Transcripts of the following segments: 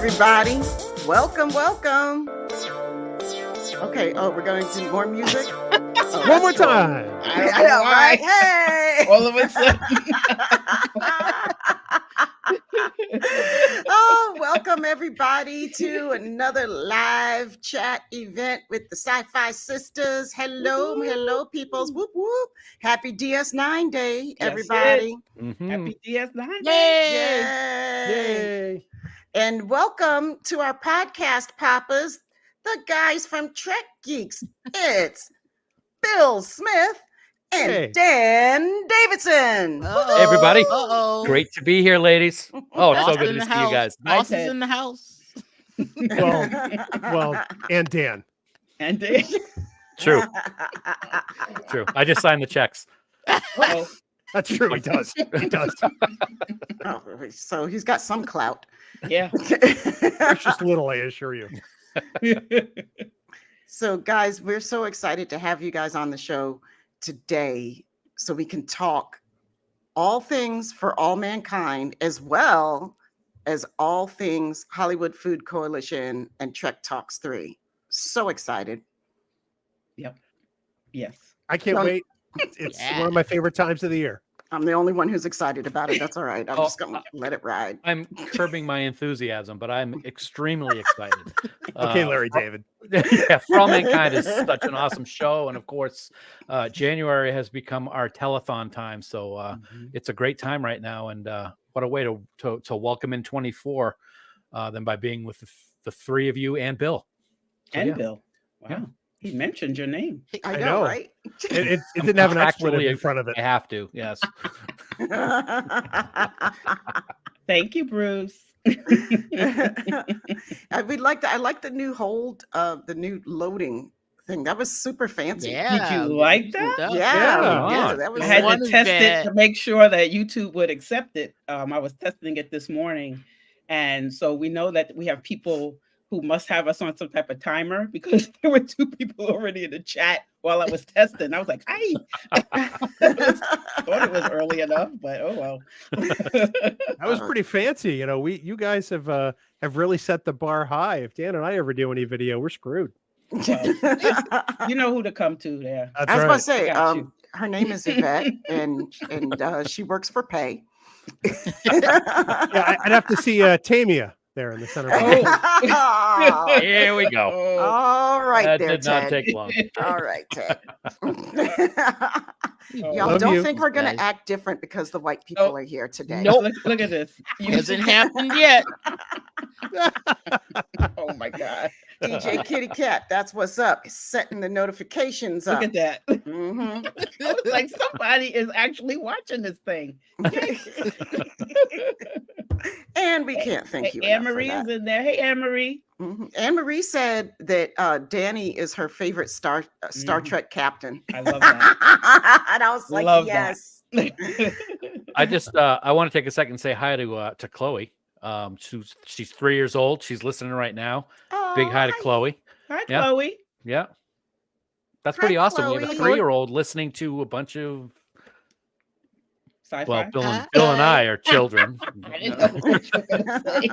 everybody. Welcome. Okay, we're going to do more music. One more time. I know, right? Hey! All of a sudden. Welcome everybody to another live chat event with the SyFy Sistas. Hello, peoples. Whoop, whoop. Happy DS9 Day, everybody. Happy DS9 Day. Yay. And welcome to our podcast, Papas, the guys from Trek Geeks. It's Bill Smith and Dan Davidson. Hey, everybody. Great to be here, ladies. Oh, it's so good to see you guys. Boss is in the house. Well, and Dan. And Dan. True. I just signed the checks. Uh-oh. That's true. He does. Oh, so he's got some clout. Yeah. Precious little, I assure you. So, guys, we're so excited to have you guys on the show today so we can talk all things for all mankind, as well as all things Hollywood Food Coalition and Trek Talks 3. So excited. Yep. Yes. I can't wait. It's one of my favorite times of the year. I'm the only one who's excited about it. That's all right. I'm just going to let it ride. I'm curbing my enthusiasm, but I'm extremely excited. Okay, Larry David. Yeah, For All Mankind is such an awesome show. And of course, January has become our telethon time. So it's a great time right now. And what a way to welcome in 24 than by being with the three of you and Bill. So, and Bill. Wow. Yeah. He mentioned your name. I know, right? It didn't have an expletive in front of it. I have to, yes. Thank you, Bruce. I like the new the new loading thing. That was super fancy. Yeah. Did you like that? Yeah. That was I had to test it to make sure that YouTube would accept it. I was testing it this morning. And so we know that we have people who must have us on some type of timer, because there were two people already in the chat while I was testing. I was like, "Hi!" Thought it was early enough, but oh well. That was pretty fancy. You know, you guys have really set the bar high. If Dan and I ever do any video, we're screwed. Well, you know who to come to there. That's I was right. about to say, her name is Yvette, and she works for pay. Yeah, I'd have to see Tamia there in the center. Here we go. All right, that there, did Ted. not take long. All right, Ted. Y'all Love don't you. think we're going to act different because the white people are here today. No, look at this. It hasn't happened yet. Oh my God. DJ Kitty Cat, that's what's up. Setting the notifications up. Look at that. Mm-hmm. I was like, somebody is actually watching this thing. And we can't thank you. Anne Marie is in there. Hey, Anne Marie. Mm-hmm. Anne Marie said that Danny is her favorite Star Trek captain. I love that. And I was like, love yes. I just I want to take a second and say hi to Chloe. She's 3 years old. She's listening right now. Oh, Big hi to Chloe. Hi, Yeah. Chloe. Yeah. That's Hi, pretty awesome. We have a Chloe. 3-year-old listening to a bunch of Sci-fi. Bill and I are children. I didn't know what you were gonna say.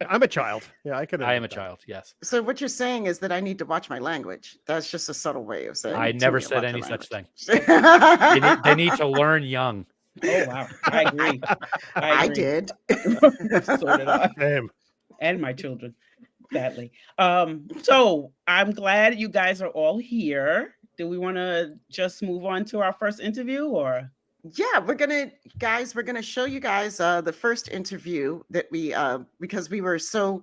I'm a child. Yeah, I could. I am a child. Yes. So what you're saying is that I need to watch my language. That's just a subtle way of saying. I to never me said about any the such language. thing. They need to learn young. Oh wow, I agree. I agree. did. So did I. Damn. And my children, sadly. So I'm glad you guys are all here. Do we want to just move on to our first interview, or? Yeah, we're gonna show you guys the first interview that we because we were so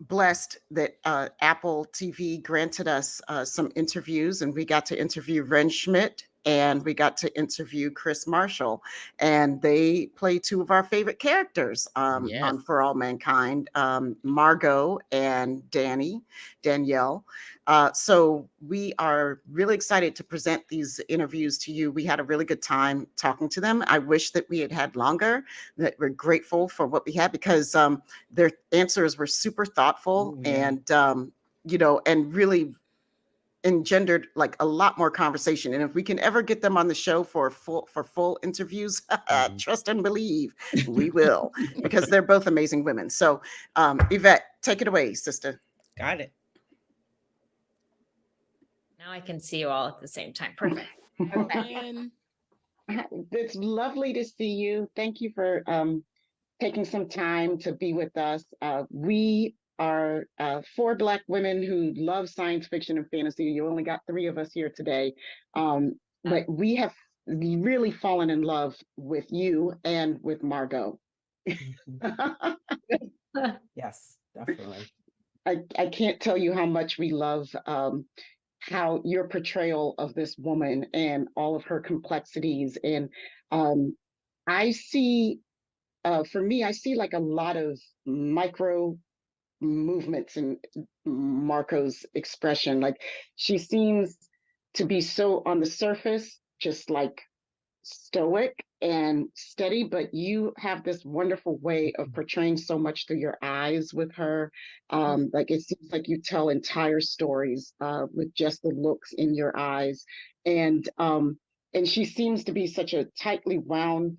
blessed that Apple TV granted us some interviews, and we got to interview Wrenn Schmidt and we got to interview Krys Marshall, and they play two of our favorite characters on For All Mankind, Margo and Danielle. So we are really excited to present these interviews to you. We had a really good time talking to them. I wish that we had longer. That we're grateful for what we had, because their answers were super thoughtful and and really engendered like a lot more conversation. And if we can ever get them on the show for full interviews, trust and believe we will, because they're both amazing women. So Yvette, take it away, sister. Got it. Now I can see you all at the same time. Perfect. Okay. It's lovely to see you. Thank you for taking some time to be with us. We are 4 Black women who love science fiction and fantasy. You only got 3 of us here today. But we have really fallen in love with you and with Margo. Yes, definitely. I can't tell you how much we love how your portrayal of this woman and all of her complexities. And I see, for me, I see like a lot of micro movements in Marco's expression. Like she seems to be so on the surface, just like stoic and steady, but you have this wonderful way of portraying so much through your eyes with her. Like it seems like you tell entire stories with just the looks in your eyes. And she seems to be such a tightly wound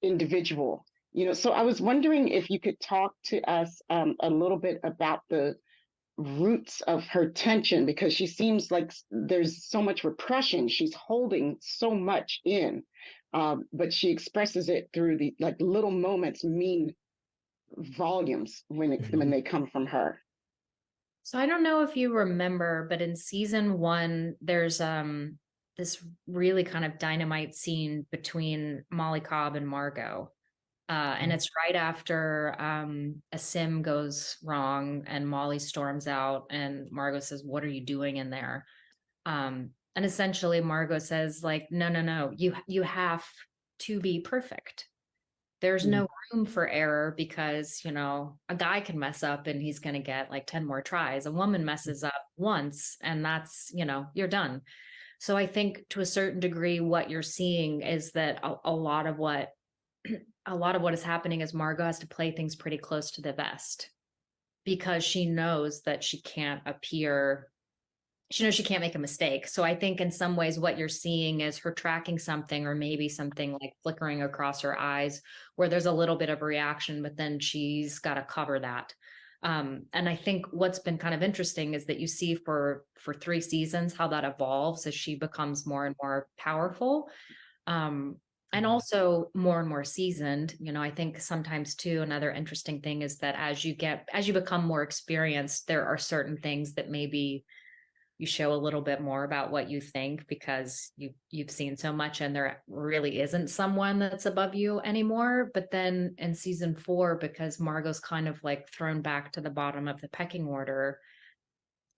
individual. So I was wondering if you could talk to us a little bit about the roots of her tension, because she seems like there's so much repression. She's holding so much in, but she expresses it through the like little moments mean volumes when they come from her. So I don't know if you remember, but in season 1, there's this really kind of dynamite scene between Molly Cobb and Margo. And it's right after a sim goes wrong and Molly storms out and Margo says, "What are you doing in there?" And essentially Margo says like, no, you have to be perfect. There's no room for error because, a guy can mess up and he's going to get like 10 more tries. A woman messes up once and that's, you're done. So I think to a certain degree, what you're seeing is that a lot of what is happening is Margo has to play things pretty close to the vest because she knows that she can't make a mistake. So I think in some ways what you're seeing is her tracking something or maybe something like flickering across her eyes where there's a little bit of reaction, but then she's got to cover that. And I think what's been kind of interesting is that you see for 3 seasons how that evolves as she becomes more and more powerful. And also more and more seasoned. I think sometimes too, another interesting thing is that as you become more experienced, there are certain things that maybe you show a little bit more about what you think because you've seen so much and there really isn't someone that's above you anymore. But then in season 4, because Margo's kind of like thrown back to the bottom of the pecking order,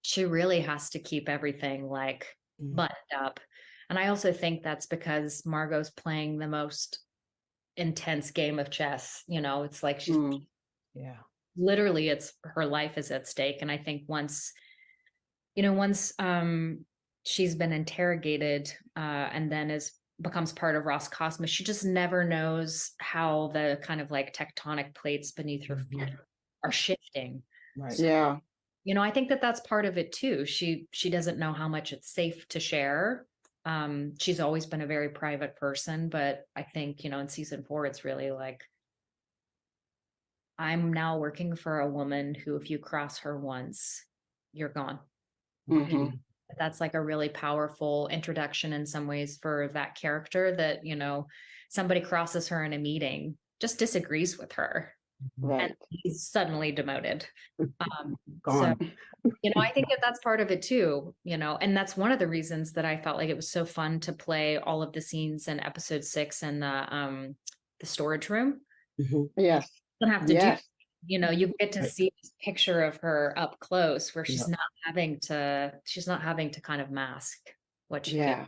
she really has to keep everything like buttoned up. And I also think that's because Margo's playing the most intense game of chess. It's like she's literally it's her life is at stake. And I think once she's been interrogated and then becomes part of Roscosmos, she just never knows how the kind of like tectonic plates beneath her feet are shifting. Right. Yeah. I think that that's part of it too. She doesn't know how much it's safe to share. She's always been a very private person, but I think, in season 4, it's really like, I'm now working for a woman who, if you cross her once, you're gone. Mm-hmm. That's like a really powerful introduction in some ways for that character that, somebody crosses her in a meeting, just disagrees with her. Right. And he's suddenly demoted. Gone. So, I think that that's part of it too, and that's one of the reasons that I felt like it was so fun to play all of the scenes in episode 6 in the storage room. Yes. You don't have to Yes. you get to see this picture of her up close where she's Yeah. not having to kind of mask what she Yeah.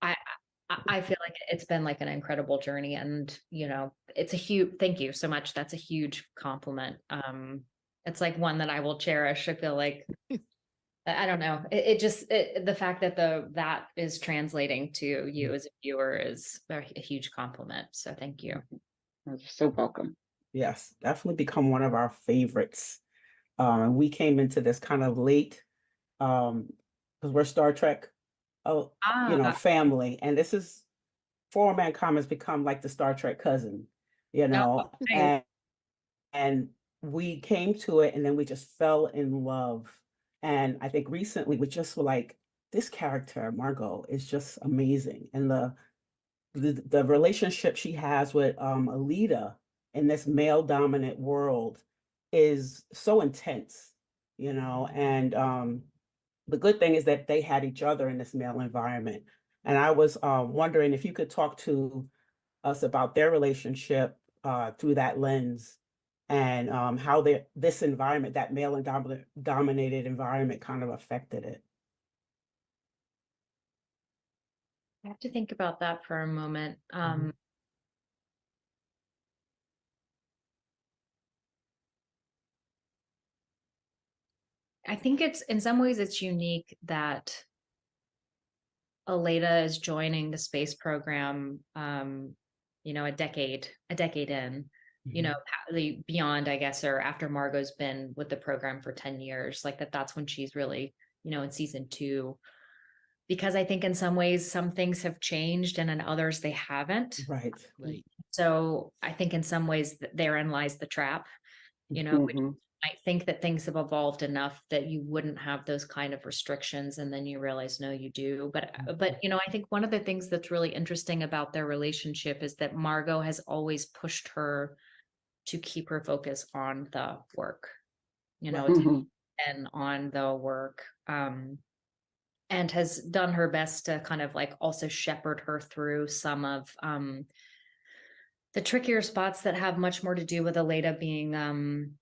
feels. I feel like it's been like an incredible journey and, it's a huge, thank you so much. That's a huge compliment. It's like one that I will cherish. I feel like, I don't know. The fact that that is translating to you as a viewer is a huge compliment. So thank you. You're so welcome. Yes, definitely become one of our favorites. And we came into this kind of late because we're Star Trek, Ah, family, and this is For All Mankind has become like the Star Trek cousin, no, nice. and we came to it, and then we just fell in love. And I think recently we just were like, this character Margo is just amazing, and the relationship she has with Alita in this male dominant world is so intense, and the good thing is that they had each other in this male environment. And I was wondering if you could talk to us about their relationship through that lens, and how this environment, that male and dominated environment, kind of affected it. I have to think about that for a moment. I think it's in some ways it's unique that Aleta is joining the space program, a decade in, beyond, I guess, or after Margot's been with the program for 10 years, like that's when she's really, in season 2, because I think in some ways, some things have changed and in others they haven't. Right. So I think in some ways therein lies the trap, which I think that things have evolved enough that you wouldn't have those kind of restrictions, and then you realize, no, you do. But I think one of the things that's really interesting about their relationship is that Margo has always pushed her to keep her focus on the work, and on the work, and has done her best to kind of like also shepherd her through some of the trickier spots that have much more to do with Aleta being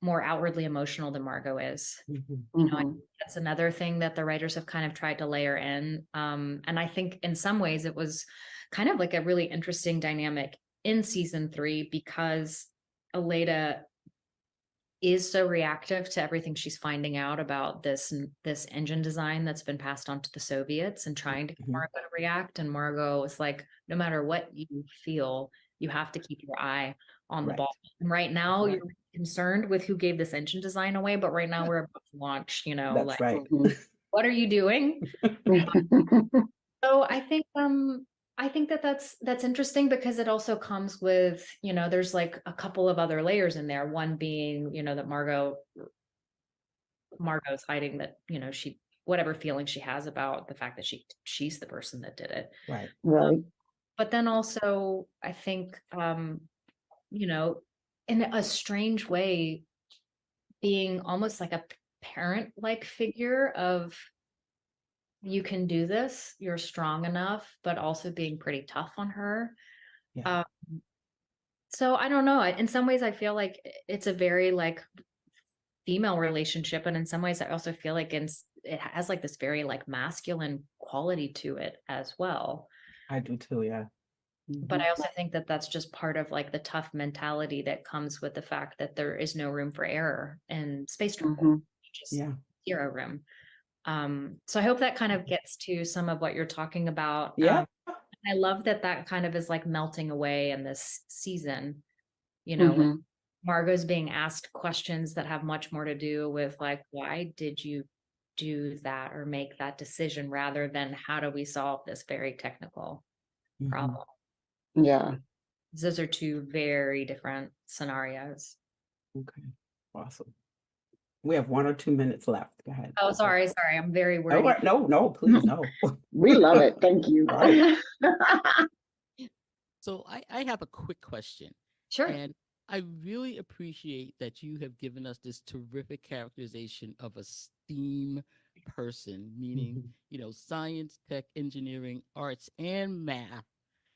more outwardly emotional than Margo is. I think that's another thing that the writers have kind of tried to layer in. And I think in some ways it was kind of like a really interesting dynamic in season 3, because Aleta is so reactive to everything she's finding out about this engine design that's been passed on to the Soviets, and trying to get Margo to react. And Margo is like, no matter what you feel, you have to keep your eye on the ball. And right now you're concerned with who gave this engine design away, but right now we're about to launch, That's right. What are you doing? So I think that's interesting, because it also comes with, there's like a couple of other layers in there. One being, that Margo's hiding that, she, whatever feeling she has about the fact that she's the person that did it. Right. But then also, I think, in a strange way, being almost like a parent-like figure of, you can do this, you're strong enough, but also being pretty tough on her. Yeah. So I don't know. In some ways, I feel like it's a very like female relationship, and in some ways, I also feel like it has like this very like masculine quality to it as well. I do too. Yeah. But I also think that that's just part of like the tough mentality that comes with the fact that there is no room for error in space travel. Just zero room. So I hope that kind of gets to some of what you're talking about. Yeah. I love that kind of is like melting away in this season, when Margo's being asked questions that have much more to do with like, why did you do that or make that decision, rather than how do we solve this very technical problem. Yeah. Those are two very different scenarios. Okay. Awesome. We have 1 or 2 minutes left. Go ahead. Oh, sorry. I'm very worried. No, please, no. We love it. Thank you. So I have a quick question. Sure. And I really appreciate that you have given us this terrific characterization of a STEAM person, meaning, science, tech, engineering, arts, and math.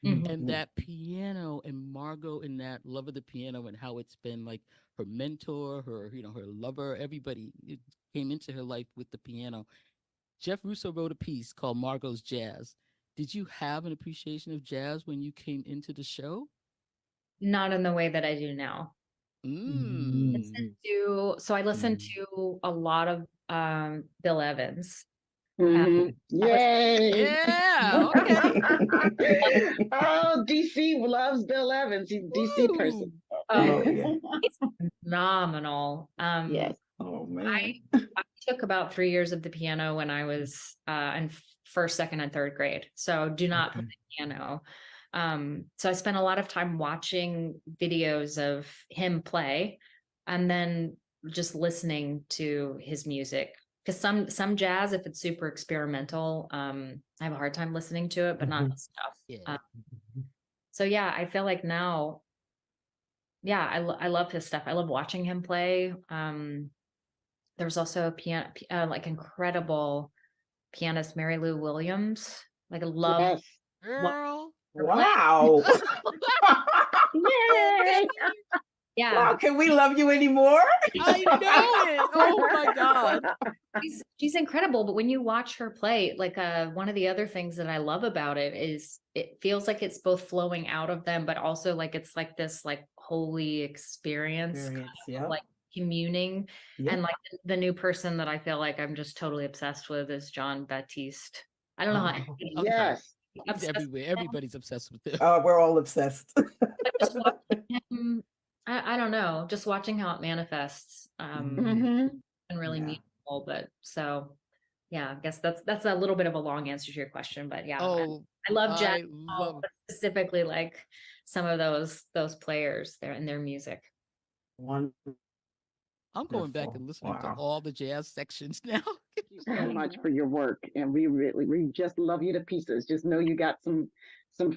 And that piano, and Margo in that love of the piano, and how it's been like her mentor, her, her lover, everybody came into her life with the piano. Jeff Russo wrote a piece called Margo's Jazz. Did you have an appreciation of jazz when you came into the show? Not in the way that I do now. I listened to a lot of Bill Evans. Yay! Yeah. Okay. Oh, DC loves Bill Evans. He's a DC person. Oh, yeah. It's phenomenal. Yes. Oh man. I took about 3 years of the piano when I was in first, second, and third grade. So do not play piano. So I spent a lot of time watching videos of him play and then just listening to his music. Because some jazz, if it's super experimental, I have a hard time listening to it, but not this stuff. Yeah. So yeah, I feel like now, yeah, I love his stuff. I love watching him play. There was also a piano, like incredible pianist, Mary Lou Williams. Like I love. Yes. Girl. Wow. Yay. Yeah, Wow, can we love you anymore? I know it. Oh my God. she's incredible. But when you watch her play, like one of the other things that I love about it is it feels like it's both flowing out of them, but also like it's like this like holy experience, kind of Yeah. like communing. Yep. And like the new person that I feel like I'm just totally obsessed with is John Baptiste. I don't know how Oh, Okay. Yes. He's obsessed with everywhere. him, Everybody's obsessed with him. we're all obsessed. but just watching him, I don't know, just watching how it manifests Mhm. and really Yeah. meaningful. But so yeah, I guess that's a little bit of a long answer to your question, but yeah, Oh, I love jazz, I love but specifically like some of those players there and their music. Wonderful. I'm going back and listening to Wow. all the jazz sections now. Thank you so much for your work, and we just love you to pieces. Just know you got some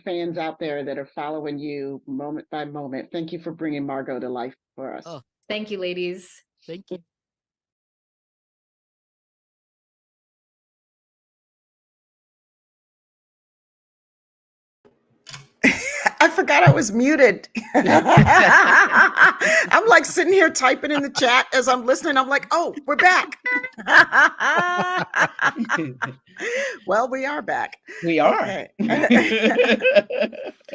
fans out there that are following you moment by moment. Thank you for bringing Margo to life for us. Oh, Thank you, ladies. thank you. I forgot I was muted. I'm like sitting here typing in the chat as I'm listening. I'm like, oh, we're back. Well, we are back. We are. Okay.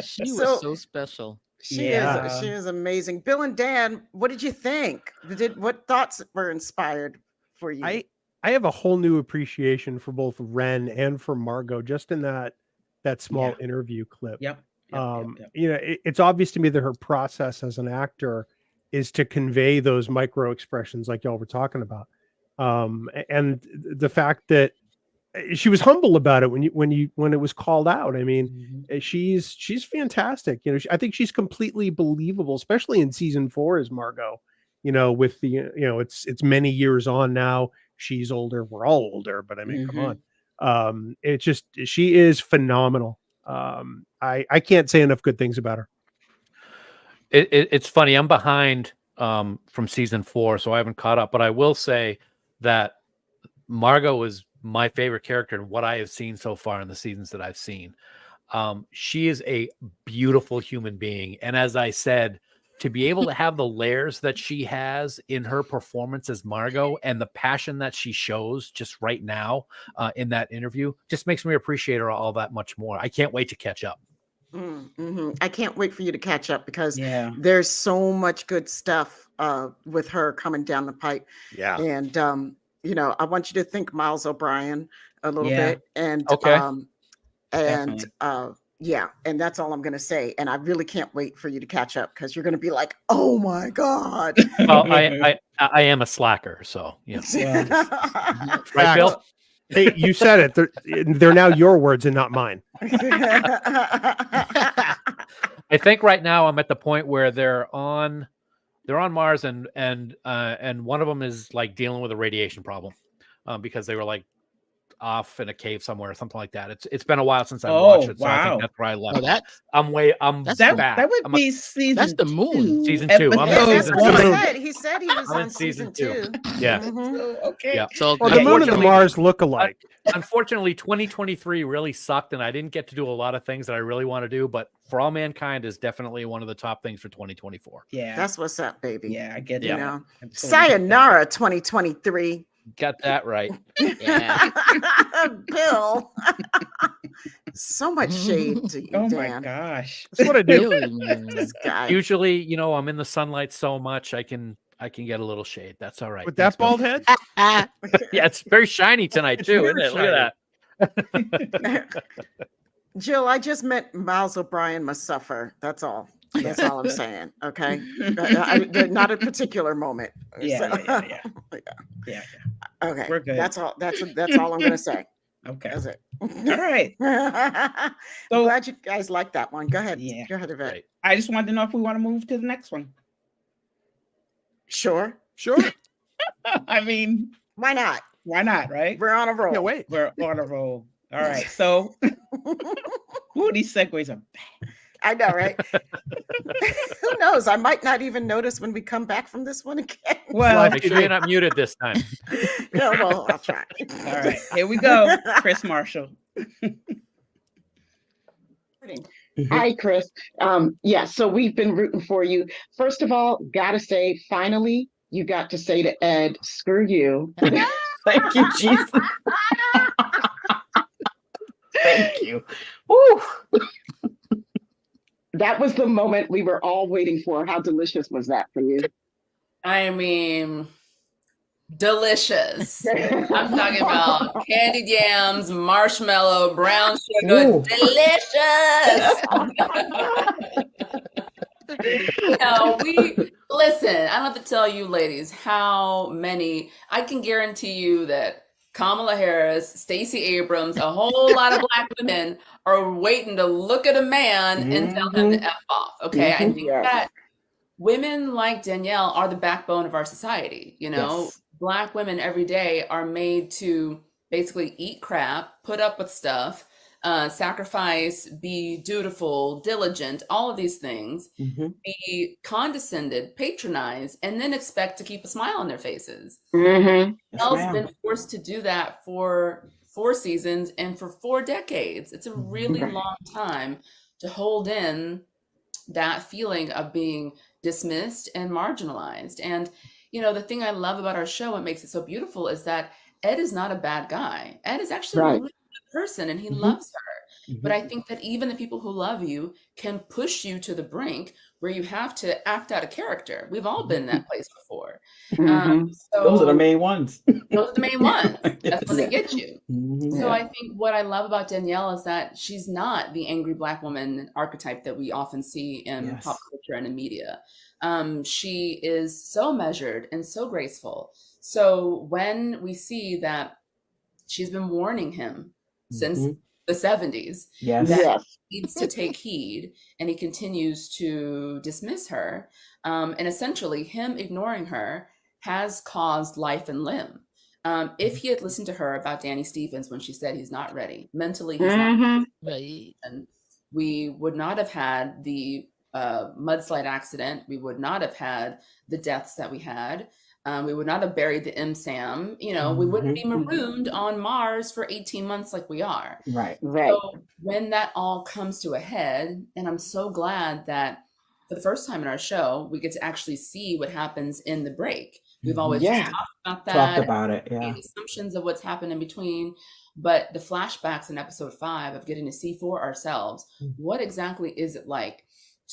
She So- was so special. She Yeah. is amazing. Bill and Dan, what did you think? What thoughts were inspired for you? I have a whole new appreciation for both Wrenn and for Margo just in that small interview clip. Yep. You know, it's obvious to me that her process as an actor is to convey those micro expressions like y'all were talking about. And the fact that she was humble about it when it was called out. I mean, she's fantastic. You know, I think she's completely believable, especially in season 4 as Margo. You know, with the it's many years on now. She's older. We're all older, but I mean, come on. It's just she is phenomenal. I can't say enough good things about her. It's funny. I'm behind from season 4, so I haven't caught up. But I will say that Margo is my favorite character in what I have seen so far in the seasons that I've seen. She is a beautiful human being, and as I said, to be able to have the layers that she has in her performance as Margo and the passion that she shows just right now in that interview just makes me appreciate her all that much more. I can't wait to catch up. I can't wait for you to catch up because Yeah. there's so much good stuff with her coming down the pipe. Yeah. And you know, I want you to think Miles O'Brien a little Yeah. bit. And Okay. and Definitely. yeah, and that's all I'm gonna say. And I really can't wait for you to catch up because you're gonna be like, oh my God. Well, I am a slacker, so yeah. Right, Bill? Hey, you said it. They're now your words and not mine. I think right now I'm at the point where they're on Mars and one of them is like dealing with a radiation problem because they were like off in a cave somewhere or something like that. It's been a while since I watched it, so I wow. think that's where I left. Oh, I'm that's back. That would I'm be season. that's the moon. Season 2. I'm Yeah, in that's season what he 2. said. He said he was I'm in on season season 2. 2. Yeah. Mhm. Okay. Yeah. So Well, the moon and the Unfortunately- Mars look alike. Unfortunately, 2023 really sucked, and I didn't get to do a lot of things that I really want to do. But For All Mankind is definitely one of the top things for 2024. Yeah. That's what's up, baby. Yeah, I get You that. know, Absolutely get that. sayonara 2023. Got that right. Yeah. Bill. So much shade to you, Oh my Dan. gosh. That's what I do. Really, man. This guy. Usually, you know, I'm in the sunlight so much I can get a little shade. That's all right. With that Thanks, Bill. bald head? Yeah, it's very shiny tonight It's too, very isn't it? Look at that. Jill, I just met Miles O'Brien must suffer. That's all. That's all I'm saying. Okay, not a particular moment. Yeah, So- yeah, yeah, yeah. Okay, We're good. That's all. That's all I'm gonna say. Okay. That's it. All right. I'm So- glad you guys like that one. Go ahead. Yeah. Go ahead, Yvette. Right. I just wanted to know if we want to move to the next one. Sure. Sure. I mean, Why not? why not, right? We're on a roll. Yeah, wait. We're on a roll. All right. So, ooh, these segues are bad. I know, right? Who knows? I might not even notice when we come back from this one again. Well, Make sure you're not muted this time. Yeah, well, I'll try. all right. Here we go. Krys Marshall. Hi, Krys. Yeah, so we've been rooting for you. First of all, gotta say, finally, you got to say to Ed, screw you. Thank you, Jesus. Thank you. Woo. That was the moment we were all waiting for. How delicious was that for you? I mean, delicious. I'm talking about candied yams, marshmallow, brown sugar, Ooh. delicious. We listen. I don't have to tell you, ladies, how many. I can guarantee you that Kamala Harris, Stacey Abrams, a whole lot of Black women are waiting to look at a man and tell him to F off. Okay, I think Yes. that women like Danielle are the backbone of our society. Yes. Black women every day are made to basically eat crap, put up with stuff, sacrifice, be dutiful, diligent, all of these things, be condescended, patronized, and then expect to keep a smile on their faces. Mm-hmm. Danelle's been forced to do that for 4 seasons and for 4 decades. It's a really long time to hold in that feeling of being dismissed and marginalized. And, the thing I love about our show, what makes it so beautiful, is that Ed is not a bad guy. Ed is actually a really good person and he loves her. But I think that even the people who love you can push you to the brink where you have to act out of character. We've all been in that place before. So Those are the main ones. those are the main ones. That's when they get you. Mhm. So I think what I love about Danielle is that she's not the angry Black woman archetype that we often see in Yes. pop culture and in media. She is so measured and so graceful. So when we see that she's been warning him since the 70s Yes. that Yes. he needs to take heed, and he continues to dismiss her, and essentially him ignoring her has caused life and limb. If he had listened to her about Danny Stevens when she said he's not ready, mentally he's not ready, Right. and we would not have had the mudslide accident. We would not have had the deaths that we had. We would not have buried the MSAM. We wouldn't be marooned on Mars for 18 months like we are. Right. Right. So when that all comes to a head, and I'm so glad that for the first time in our show, we get to actually see what happens in the break. We've always just Yeah. talked about that, Talked about it. made Yeah. assumptions of what's happened in between, but the flashbacks in episode 5 of getting to see for ourselves, what exactly is it like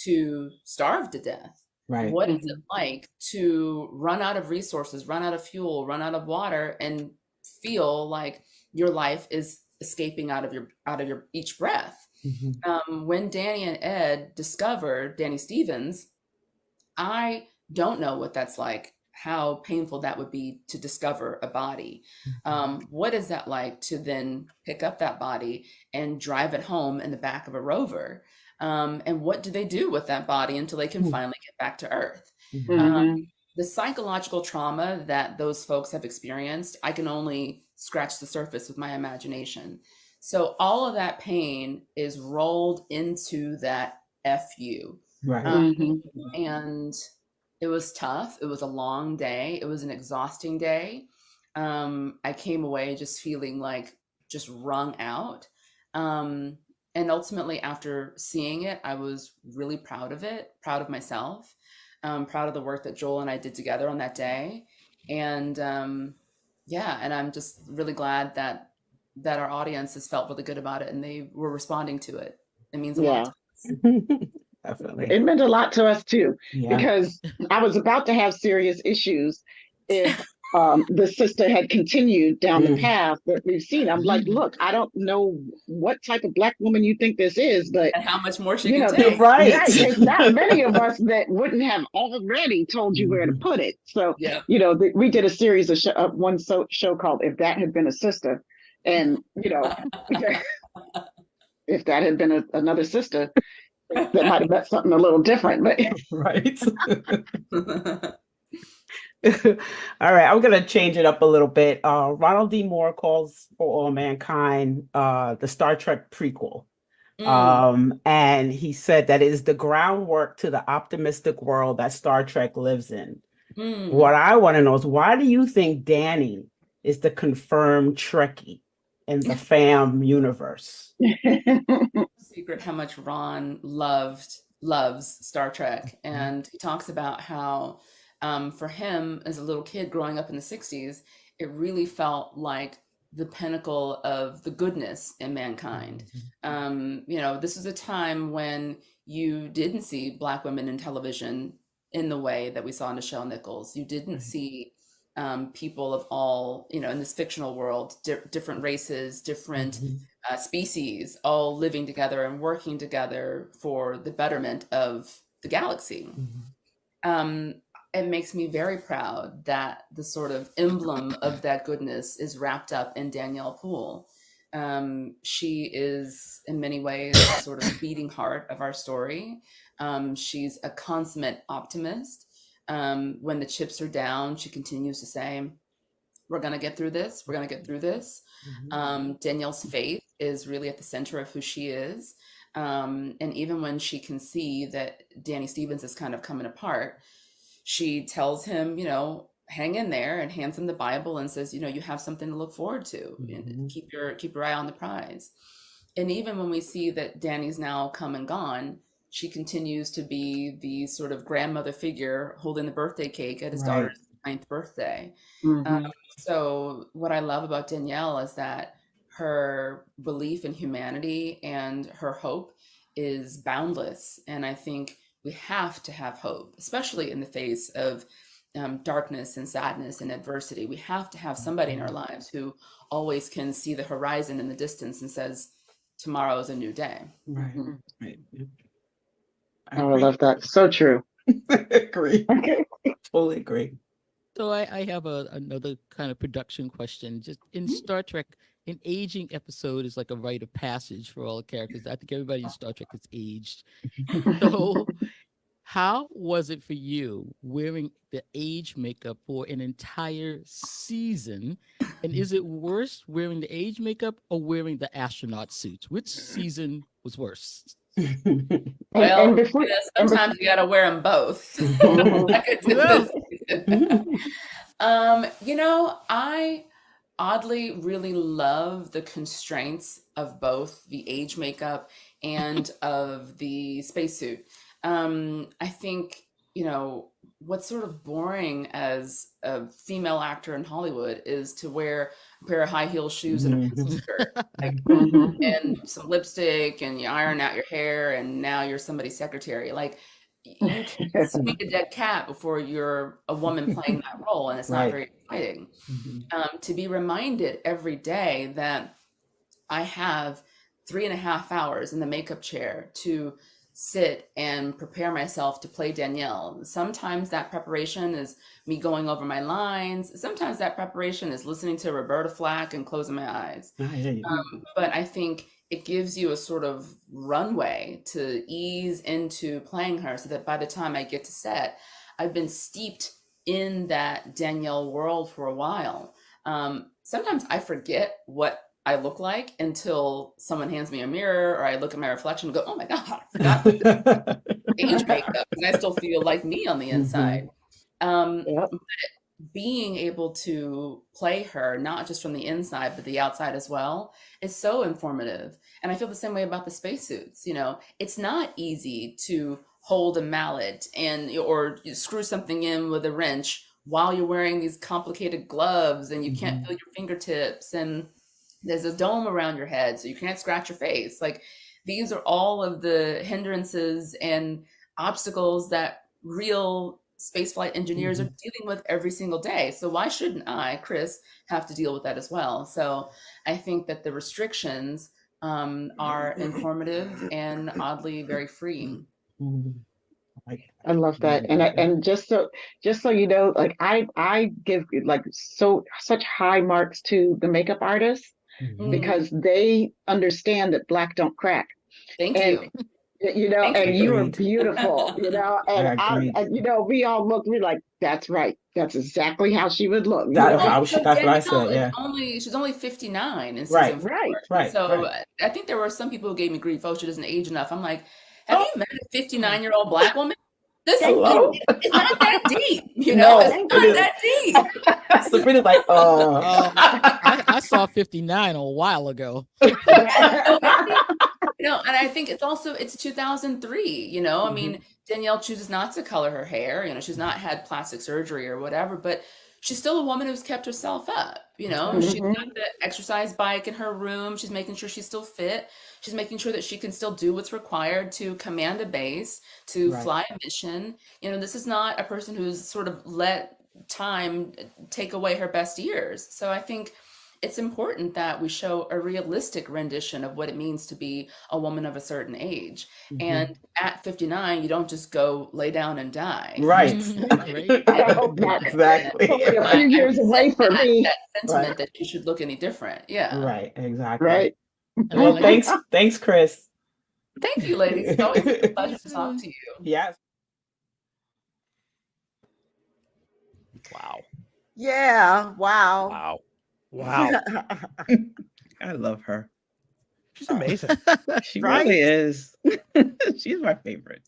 to starve to death? Right. What is it like to run out of resources, run out of fuel, run out of water, and feel like your life is escaping out of your each breath? When Danny and Ed discovered Danny Stevens, I don't know what that's like, how painful that would be to discover a body. What is that like to then pick up that body and drive it home in the back of a rover? And what do they do with that body until they can finally get back to Earth? The psychological trauma that those folks have experienced, I can only scratch the surface with my imagination. So all of that pain is rolled into that FU. Right. And it was tough. It was a long day. It was an exhausting day. I came away just feeling like just wrung out. And ultimately, after seeing it, I was really proud of it, proud of myself, proud of the work that Joel and I did together on that day. And and I'm just really glad that our audience has felt really good about it and they were responding to it. It means a lot. Definitely. It meant a lot to us too, Yeah. because I was about to have serious issues if the sister had continued down the Mm. path that we've seen. I'm like, look, I don't know what type of Black woman you think this is, but And how much more she you can know, You're take. right. there's not many of us that wouldn't have already told you where to put it. So, Yeah. you know, we did a series of show called "If That Had Been a Sister," and you know, if that had been another sister, that might have meant something a little different. But Right. All right, I'm gonna change it up a little bit. Ronald D. Moore calls For All Mankind the Star Trek prequel. And he said that it is the groundwork to the optimistic world that Star Trek lives in. What I want to know is, why do you think Danny is the confirmed Trekkie in the fam universe? Secret how much Ron loves Star Trek, and he talks about how for him as a little kid growing up in the 60s, it really felt like the pinnacle of the goodness in mankind. You know, this was a time when you didn't see Black women in television in the way that we saw Nichelle Nichols. You didn't see people of all, you know, in this fictional world, different races, different species, all living together and working together for the betterment of the galaxy. It makes me very proud that the sort of emblem of that goodness is wrapped up in Danielle Poole. She is in many ways sort of beating heart of our story. She's a consummate optimist. When the chips are down, she continues to say, we're going to get through this. We're going to get through this. Danielle's faith is really at the center of who she is. And even when she can see that Danny Stevens is kind of coming apart, she tells him, you know, hang in there, and hands him the Bible and says, you know, you have something to look forward to, and keep your eye on the prize. And even when we see that Danny's now come and gone, she continues to be the sort of grandmother figure holding the birthday cake at his daughter's 9th birthday. So what I love about Danielle is that her belief in humanity and her hope is boundless. And I think we have to have hope, especially in the face of darkness and sadness and adversity. We have to have somebody in our lives who always can see the horizon in the distance and says, tomorrow is a new day. Right. I love that. So true. Agree. Totally agree. So I have another kind of production question. Just in Star Trek, an aging episode is like a rite of passage for all the characters. I think everybody in Star Trek is aged. So how was it for you wearing the age makeup for an entire season? And is it worse wearing the age makeup or wearing the astronaut suits? Which season was worse? Well, sometimes you got to wear them both. You know, I oddly really love the constraints of both the age makeup and of the spacesuit. I think, you know, what's sort of boring as a female actor in Hollywood is to wear a pair of high heel shoes and a pencil skirt, like, and some lipstick, and you iron out your hair, and now you're somebody's secretary. Like, you can speak a dead cat before you're a woman playing that role, and it's not very exciting. To be reminded every day that I have 3.5 hours in the makeup chair to sit and prepare myself to play Danielle. Sometimes that preparation is me going over my lines. Sometimes that preparation is listening to Roberta Flack and closing my eyes. But I think it gives you a sort of runway to ease into playing her, so that by the time I get to set, I've been steeped in that Danielle world for a while. Sometimes I forget what I look like until someone hands me a mirror, or I look at my reflection and go, oh my God, I forgot the age makeup, because I still feel like me on the inside. But being able to play her, not just from the inside, but the outside as well, is so informative. And I feel the same way about the spacesuits. You know, it's not easy to hold a mallet or screw something in with a wrench while you're wearing these complicated gloves, and you can't feel your fingertips, and there's a dome around your head, so you can't scratch your face. Like, these are all of the hindrances and obstacles that real spaceflight engineers are dealing with every single day. So why shouldn't I, Krys, have to deal with that as well? So I think that the restrictions are informative and oddly very freeing. I love that. And just so you know, like I give like such high marks to the makeup artists because they understand that black don't crack. Thank And you. and you are beautiful, and we all look, we're like, that's right. That's exactly how she would look. That's what I said. Yeah. She's only 59 in Right, season 4. right. So I think there were some people who gave me grief. Oh, she doesn't age enough. I'm like, have you met a 59-year-old black woman? It's not that deep, it's not that deep. Sabrina's like, I saw 59 a while ago. And I think it's 2003, I mean, Danielle chooses not to color her hair, she's not had plastic surgery or whatever, but she's still a woman who's kept herself up, she's got the exercise bike in her room. She's making sure she's still fit. She's making sure that she can still do what's required to command a base, to fly a mission. This is not a person who's sort of let time take away her best years. So I think it's important that we show a realistic rendition of what it means to be a woman of a certain age. And at 59, you don't just go lay down and die. Right. Exactly. A few years away for me. That sentiment that you should look any different. Yeah. Right. Exactly. Right. Well, thanks, Krys. Thank you, ladies. It's always a pleasure to talk to you. Yes. Wow. Yeah. Wow. I love her. She's amazing. She really is. She's my favorite.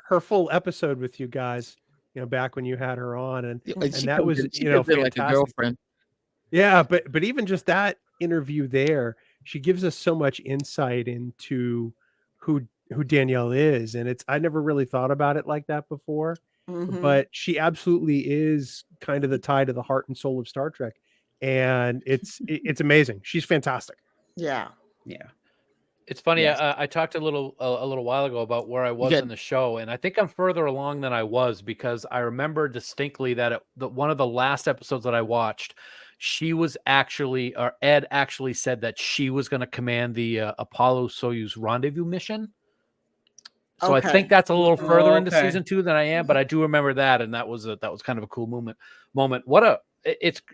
Her full episode with you guys, back when you had her on, and that was fantastic. Like a girlfriend. Yeah, but even just that interview there, she gives us so much insight into who Danielle is, and I never really thought about it like that before. But she absolutely is kind of the tie to the heart and soul of Star Trek, and it's amazing. She's fantastic. Yeah. It's funny. Yes. I talked a little while ago about where I was in the show, and I think I'm further along than I was, because I remember distinctly that one of the last episodes that I watched, Ed actually said that she was going to command the Apollo-Soyuz rendezvous mission. So I think that's a little further into season 2 than I am, but I do remember that, and that was kind of a cool moment.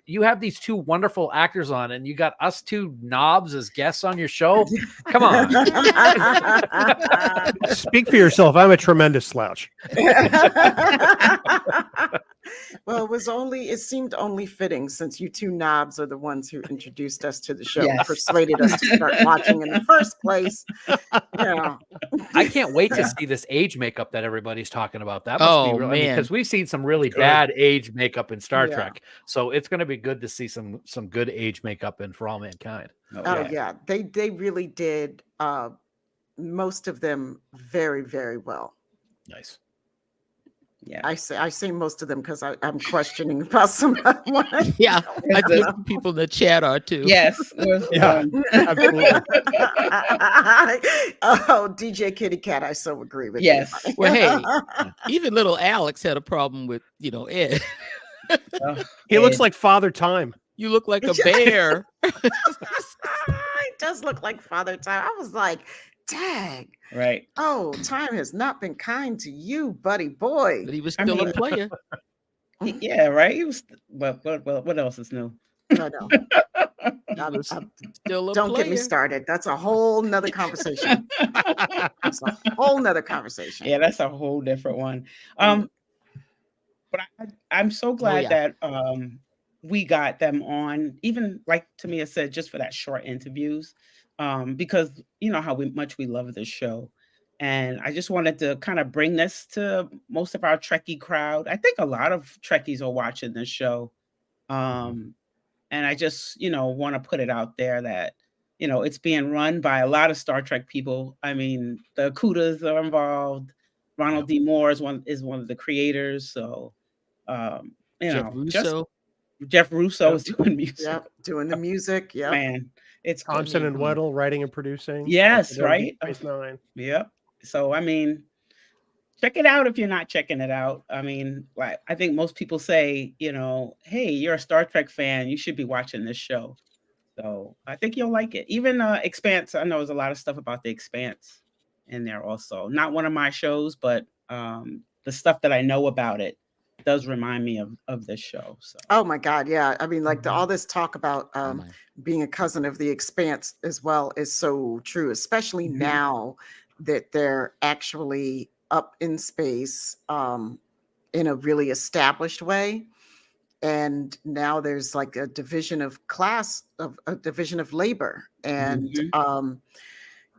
You have these two wonderful actors on, and you got us two knobs as guests on your show. Come on. Speak for yourself. I'm a tremendous slouch. Well, it seemed only fitting, since you two knobs are the ones who introduced us to the show, persuaded us to start watching in the first place. Yeah. I can't wait to see this age makeup that everybody's talking about. That must be real, because we've seen some really bad age makeup in Star Trek. So it's going to be good to see some good age makeup in For All Mankind. They really did most of them very, very well. Nice. Yeah, I say most of them because I'm questioning about some. Yeah, I think people in the chat are too. Yes. Absolutely. DJ Kitty Cat, I so agree with. Yes. You. Well, hey, even little Alex had a problem with Ed. He looks like Father Time. You look like a bear. He does look like Father Time. I was like, dang. Right. Oh, time has not been kind to you, buddy boy. But he was still a player. Yeah, right. He was. Well, what else is new? I know. Don't get me started. That's a whole nother conversation. That's a whole nother conversation. Yeah, that's a whole different one. But I'm so glad that we got them on, even like Tamia said, just for that short interviews, because you know how much we love this show. And I just wanted to kind of bring this to most of our Trekkie crowd. I think a lot of Trekkies are watching this show. And I just, want to put it out there that, it's being run by a lot of Star Trek people. I mean, the Kudas are involved. Ronald D. Moore is one of the creators. So, Jeff Russo is doing music. Yep, doing the music. Yeah, man, it's Thompson and Weddle writing and producing. Yes, right. Space Nine. Yep. So I mean, check it out if you're not checking it out. I mean, like, I think most people say, you know, hey, you're a Star Trek fan, you should be watching this show. So I think you'll like it. Even Expanse, I know there's a lot of stuff about the Expanse in there also. Not one of my shows, but the stuff that I know about it does remind me of this show. So. Oh my God, yeah. I mean, like all this talk about Oh my. being a cousin of the Expanse as well is so true, especially now that they're actually up in space in a really established way. And now there's like a division of class, of a division of labor, and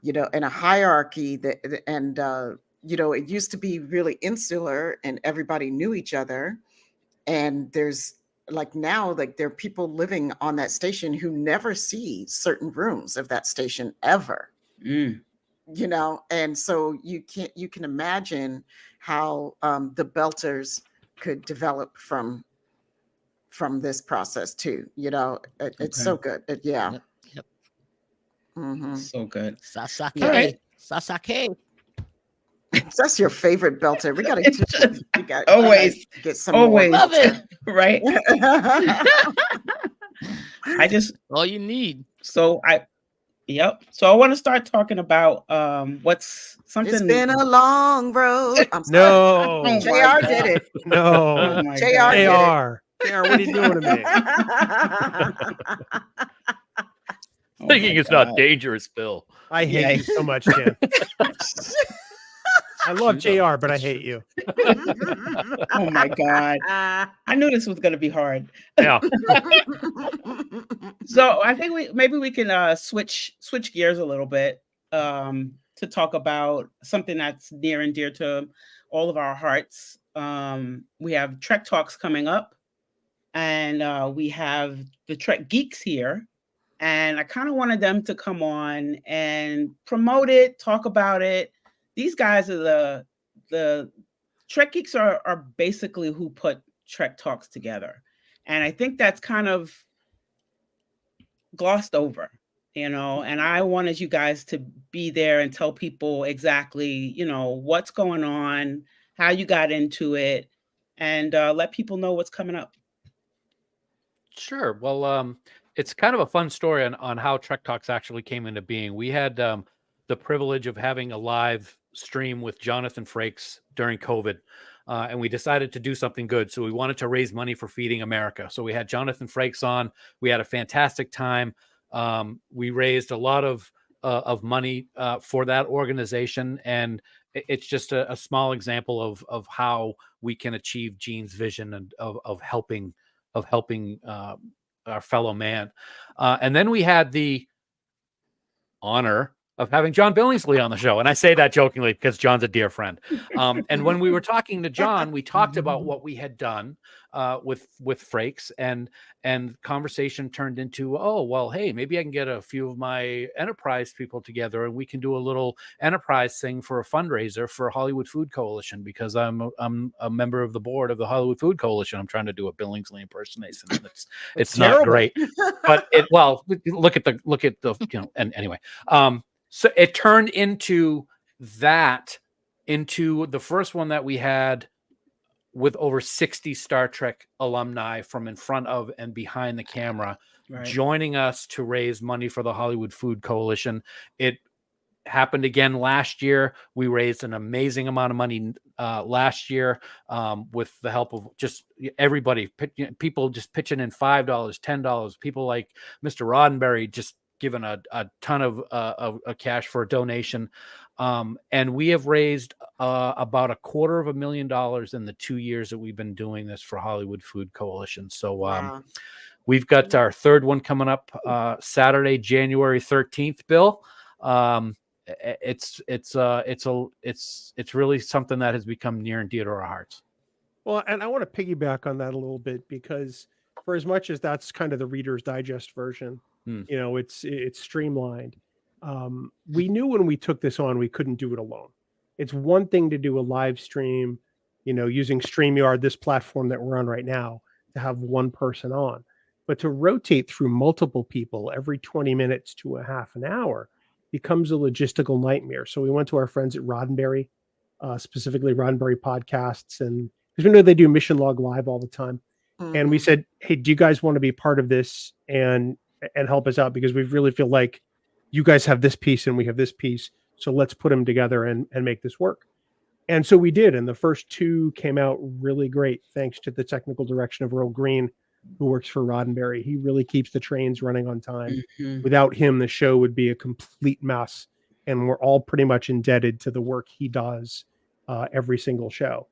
you know, and a hierarchy that, and you know, it used to be really insular and everybody knew each other. And there's like now, like there are people living on that station who never see certain rooms of that station ever. You know, and so you can imagine how the Belters could develop from this process too. You know, it's so good. Yeah. Yep. So good. Sasake. All right. Sasake. That's your favorite Belter. We gotta always get some always more. Love it. Right. I just All you need. so I want to start talking about what's something. It's been a long road. I'm sorry. No. Oh, JR my did God. it. No. Oh my JR God. did it. JR, what are you doing to me? Oh Thinking my it's not God. dangerous, Bill. I hate you so much, Dan. I love JR, but I hate you. Oh my God. I knew this was going to be hard. Yeah. So I think we can switch gears a little bit to talk about something that's near and dear to all of our hearts. We have Trek Talks coming up, and we have the Trek Geeks here. And I kind of wanted them to come on and promote it, talk about it. These guys are the Trek Geeks are basically who put Trek Talks together. And I think that's kind of glossed over, you know, and I wanted you guys to be there and tell people exactly, you know, what's going on, how you got into it, and let people know what's coming up. Sure. Well, it's kind of a fun story on how Trek Talks actually came into being. We had the privilege of having a live stream with Jonathan Frakes during COVID, and we decided to do something good. So we wanted to raise money for Feeding America. So we had Jonathan Frakes on. We had a fantastic time. We raised a lot of money for that organization, and it's just a small example of how we can achieve Gene's vision and of helping our fellow man. And then we had the honor of having John Billingsley on the show. And I say that jokingly because John's a dear friend. And when we were talking to John, we talked about what we had done with Frakes, and conversation turned into, oh, well, hey, maybe I can get a few of my enterprise people together and we can do a little enterprise thing for a fundraiser for Hollywood Food Coalition, because I'm a member of the board of the Hollywood Food Coalition. I'm trying to do a Billingsley impersonation. It's not great, but look at the, you know, and anyway, so it turned into the first one that we had with over 60 Star Trek alumni from in front of and behind the camera, joining us to raise money for the Hollywood Food Coalition. It happened again last year. We raised an amazing amount of money last year with the help of just everybody, people just pitching in $5, $10, people like Mr. Roddenberry just given a ton of cash for a donation. And we have raised about $250,000 in the 2 years that we've been doing this for Hollywood Food Coalition. So we've got our third one coming up Saturday, January 13th, Bill. It's really something that has become near and dear to our hearts. Well, and I want to piggyback on that a little bit, because for as much as that's kind of the Reader's Digest version, you know, it's streamlined. We knew when we took this on, we couldn't do it alone. It's one thing to do a live stream, you know, using StreamYard, this platform that we're on right now, to have one person on, but to rotate through multiple people every 20 minutes to a half an hour becomes a logistical nightmare. So we went to our friends at Roddenberry, specifically Roddenberry podcasts, and because we know they do Mission Log Live all the time. And we said, hey, do you guys want to be part of this and help us out? Because we really feel like you guys have this piece and we have this piece. So let's put them together and make this work. And so we did. And the first two came out really great, thanks to the technical direction of Earl Green, who works for Roddenberry. He really keeps the trains running on time. Without him, the show would be a complete mess. And we're all pretty much indebted to the work he does every single show.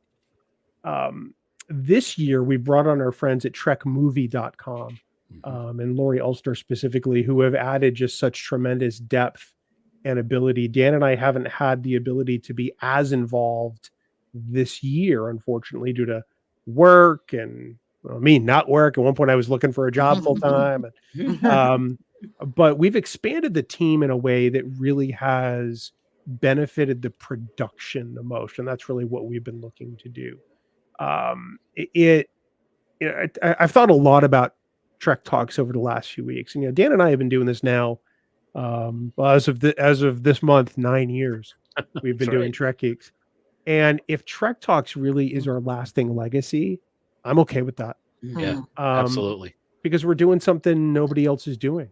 This year, we brought on our friends at trekmovie.com and Lori Ulster specifically, who have added just such tremendous depth and ability. Dan and I haven't had the ability to be as involved this year, unfortunately, due to work and me not work. At one point, I was looking for a job full time. But we've expanded the team in a way that really has benefited the production the most. And that's really what we've been looking to do. I've thought a lot about Trek Talks over the last few weeks, and Dan and I have been doing this now as of this month, 9 years. We've been doing Trek Geeks, and if Trek Talks really is our lasting legacy, I'm okay with that. Yeah, absolutely, because we're doing something nobody else is doing.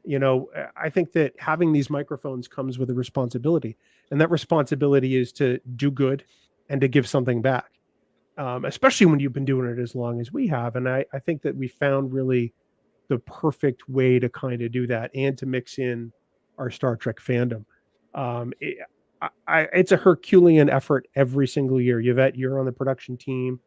I think that having these microphones comes with a responsibility, and that responsibility is to do good and to give something back. Especially when you've been doing it as long as we have. And I think that we found really the perfect way to kind of do that and to mix in our Star Trek fandom. It's a Herculean effort every single year. Yvette, you're on the production team.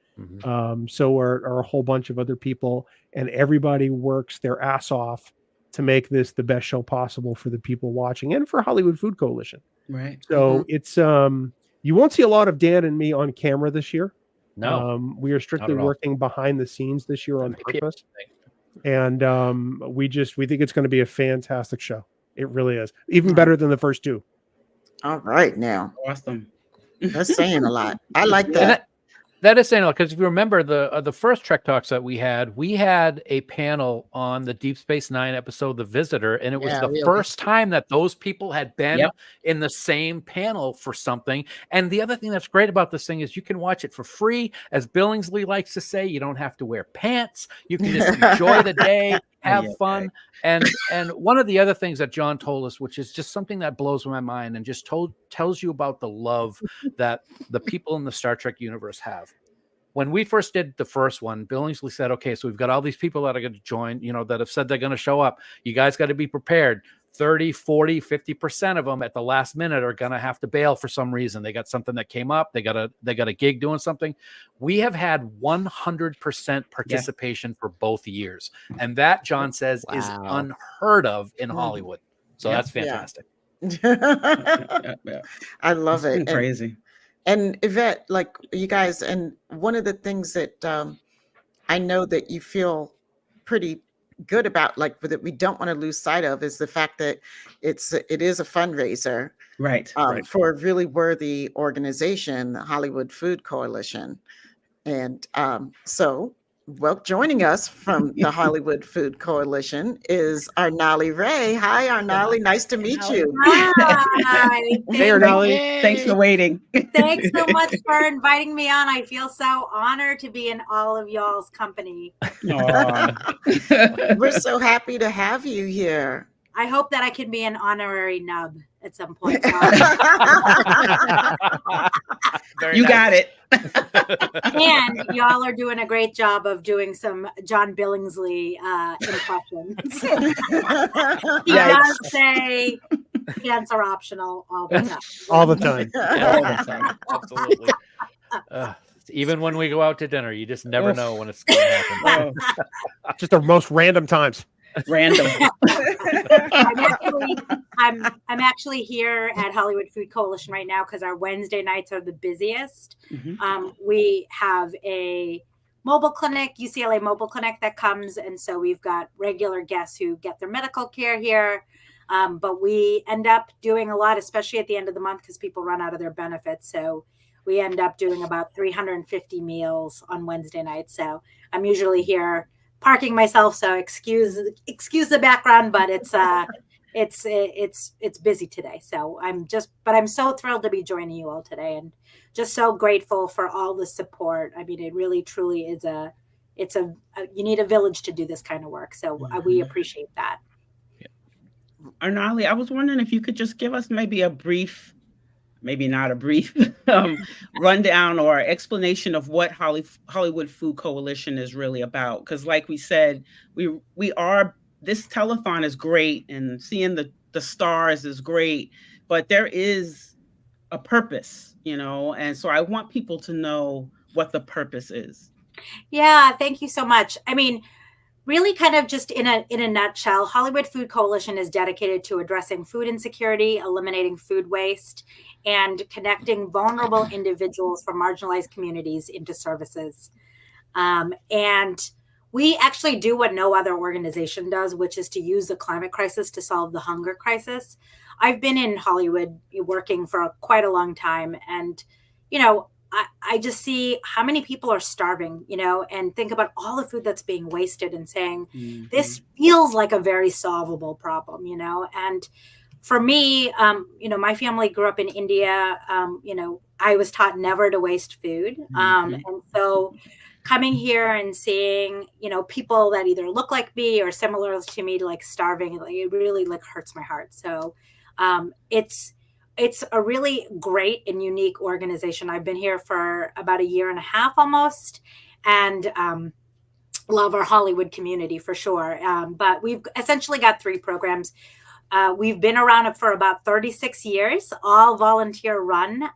So are a whole bunch of other people, and everybody works their ass off to make this the best show possible for the people watching and for Hollywood Food Coalition. Right. So it's, you won't see a lot of Dan and me on camera this year. No, we are strictly working behind the scenes this year on purpose. And we think it's going to be a fantastic show. It really is. Even better than the first two. All right, now. Awesome. That's saying a lot. I like that. That is saying a lot, because if you remember the first Trek Talks that we had a panel on the Deep Space Nine episode, The Visitor, and it was the first time that those people had been in the same panel for something. And the other thing that's great about this thing is you can watch it for free. As Billingsley likes to say, you don't have to wear pants. You can just enjoy the day, have fun. And one of the other things that John told us, which is just something that blows my mind and just tells you about the love that the people in the Star Trek universe have. When we first did the first one, Billingsley said, okay, so we've got all these people that are going to join, that have said they're going to show up. You guys got to be prepared. 30, 40, 50% of them at the last minute are going to have to bail for some reason. They got something that came up. They got a gig doing something. We have had 100% participation for both years. And that, John says, is unheard of in Hollywood. So that's fantastic. I love it. Crazy. And Yvette, like you guys, and one of the things that I know that you feel pretty good about, like that we don't want to lose sight of, is the fact that it is a fundraiser, right, for a really worthy organization, the Hollywood Food Coalition. And so, well, joining us from the Hollywood Food Coalition is Arnali Ray. Hi, Arnali. Nice to meet you. Hi. Hey, Arnali. Thanks for waiting. Thanks so much for inviting me on. I feel so honored to be in all of y'all's company. We're so happy to have you here. I hope that I can be an honorary nub at some point. You got it. And y'all are doing a great job of doing some John Billingsley impressions. He does say pants are optional all the time. All the time. All the time. Absolutely. Even when we go out to dinner, you just never know when it's going to happen. Just the most random times. Random. I'm actually here at Hollywood Food Coalition right now because our Wednesday nights are the busiest. We have a mobile clinic, UCLA mobile clinic that comes, and so we've got regular guests who get their medical care here. But we end up doing a lot, especially at the end of the month, because people run out of their benefits. So we end up doing about 350 meals on Wednesday nights. So I'm usually here parking myself, so excuse the background, but it's busy today. So I'm so thrilled to be joining you all today and just so grateful for all the support. I mean, it really truly is you need a village to do this kind of work. So we appreciate that. Arnali, I was wondering if you could just give us maybe maybe not a brief rundown or explanation of what Hollywood Food Coalition is really about. Because like we said, this telethon is great and seeing the stars is great, but there is a purpose, and so I want people to know what the purpose is. Yeah, thank you so much. I mean, really kind of just in a nutshell, Hollywood Food Coalition is dedicated to addressing food insecurity, eliminating food waste, and connecting vulnerable individuals from marginalized communities into services. And we actually do what no other organization does, which is to use the climate crisis to solve the hunger crisis. I've been in Hollywood working for quite a long time, and I just see how many people are starving, and think about all the food that's being wasted and saying, this feels like a very solvable problem, and for me, my family grew up in India. I was taught never to waste food. And so coming here and seeing, people that either look like me or similar to me, like starving, it really hurts my heart. So it's a really great and unique organization. I've been here for about 1.5 years almost, and love our Hollywood community for sure. But we've essentially got 3 programs. We've been around for about 36 years, all volunteer run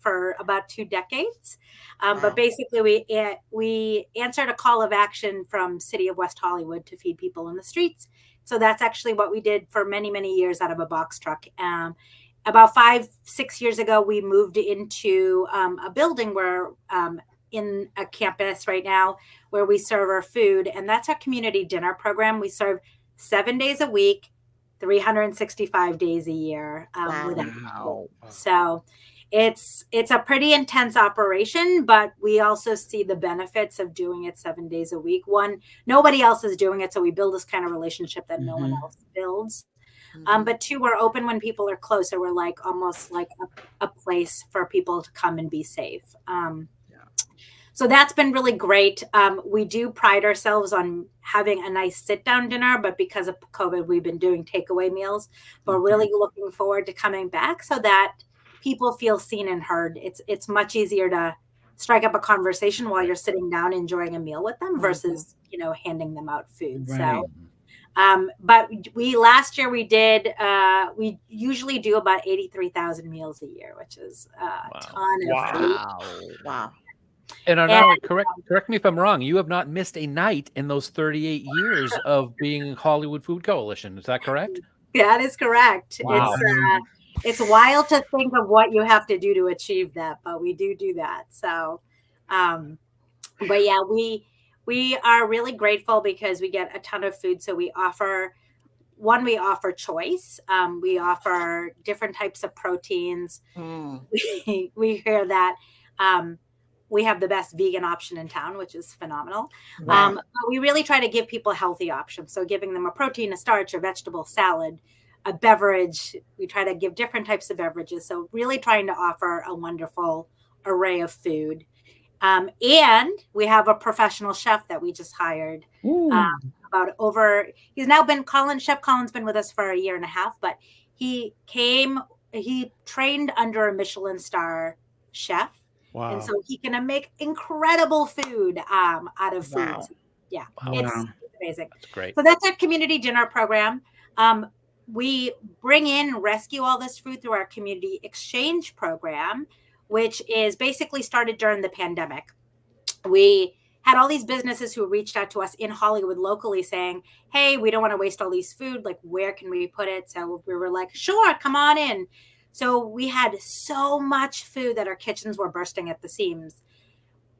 for about 2 decades. But basically, we answered a call of action from City of West Hollywood to feed people in the streets. So that's actually what we did for many, many years out of a box truck. About 5-6 years ago, we moved into a building where in a campus right now where we serve our food. And that's our community dinner program. We serve 7 days a week, 365 days a year. Wow. So it's a pretty intense operation, but we also see the benefits of doing it 7 days a week. One, nobody else is doing it, so we build this kind of relationship that no one else builds. But 2, we're open when people are close, so we're like almost like a place for people to come and be safe. So that's been really great. We do pride ourselves on having a nice sit-down dinner, but because of COVID, we've been doing takeaway meals. But really looking forward to coming back so that people feel seen and heard. It's much easier to strike up a conversation while you're sitting down enjoying a meal with them versus handing them out food. Right. So. But last year we usually do about 83,000 meals a year, which is a ton of food. Wow. And correct me if I'm wrong. You have not missed a night in those 38 years of being Hollywood Food Coalition. Is that correct? That is correct. Wow. It's wild to think of what you have to do to achieve that, but we do that. So, but yeah, we are really grateful because we get a ton of food. So we offer choice. We offer different types of proteins. We hear that we have the best vegan option in town, which is phenomenal. Wow. But we really try to give people healthy options. So giving them a protein, a starch, a vegetable salad, a beverage. We try to give different types of beverages. So really trying to offer a wonderful array of food. And we have a professional chef that we just hired. He's now been Chef Colin's been with us for 1.5 years, but he trained under a Michelin star chef. Wow. And so he can make incredible food out of food. Wow. Yeah, it's amazing. That's great. So that's our community dinner program. We bring in and rescue all this food through our community exchange program, which is basically started during the pandemic. We had all these businesses who reached out to us in Hollywood locally saying, hey, we don't want to waste all these food. Like, where can we put it? So we were like, sure, come on in. So we had so much food that our kitchens were bursting at the seams.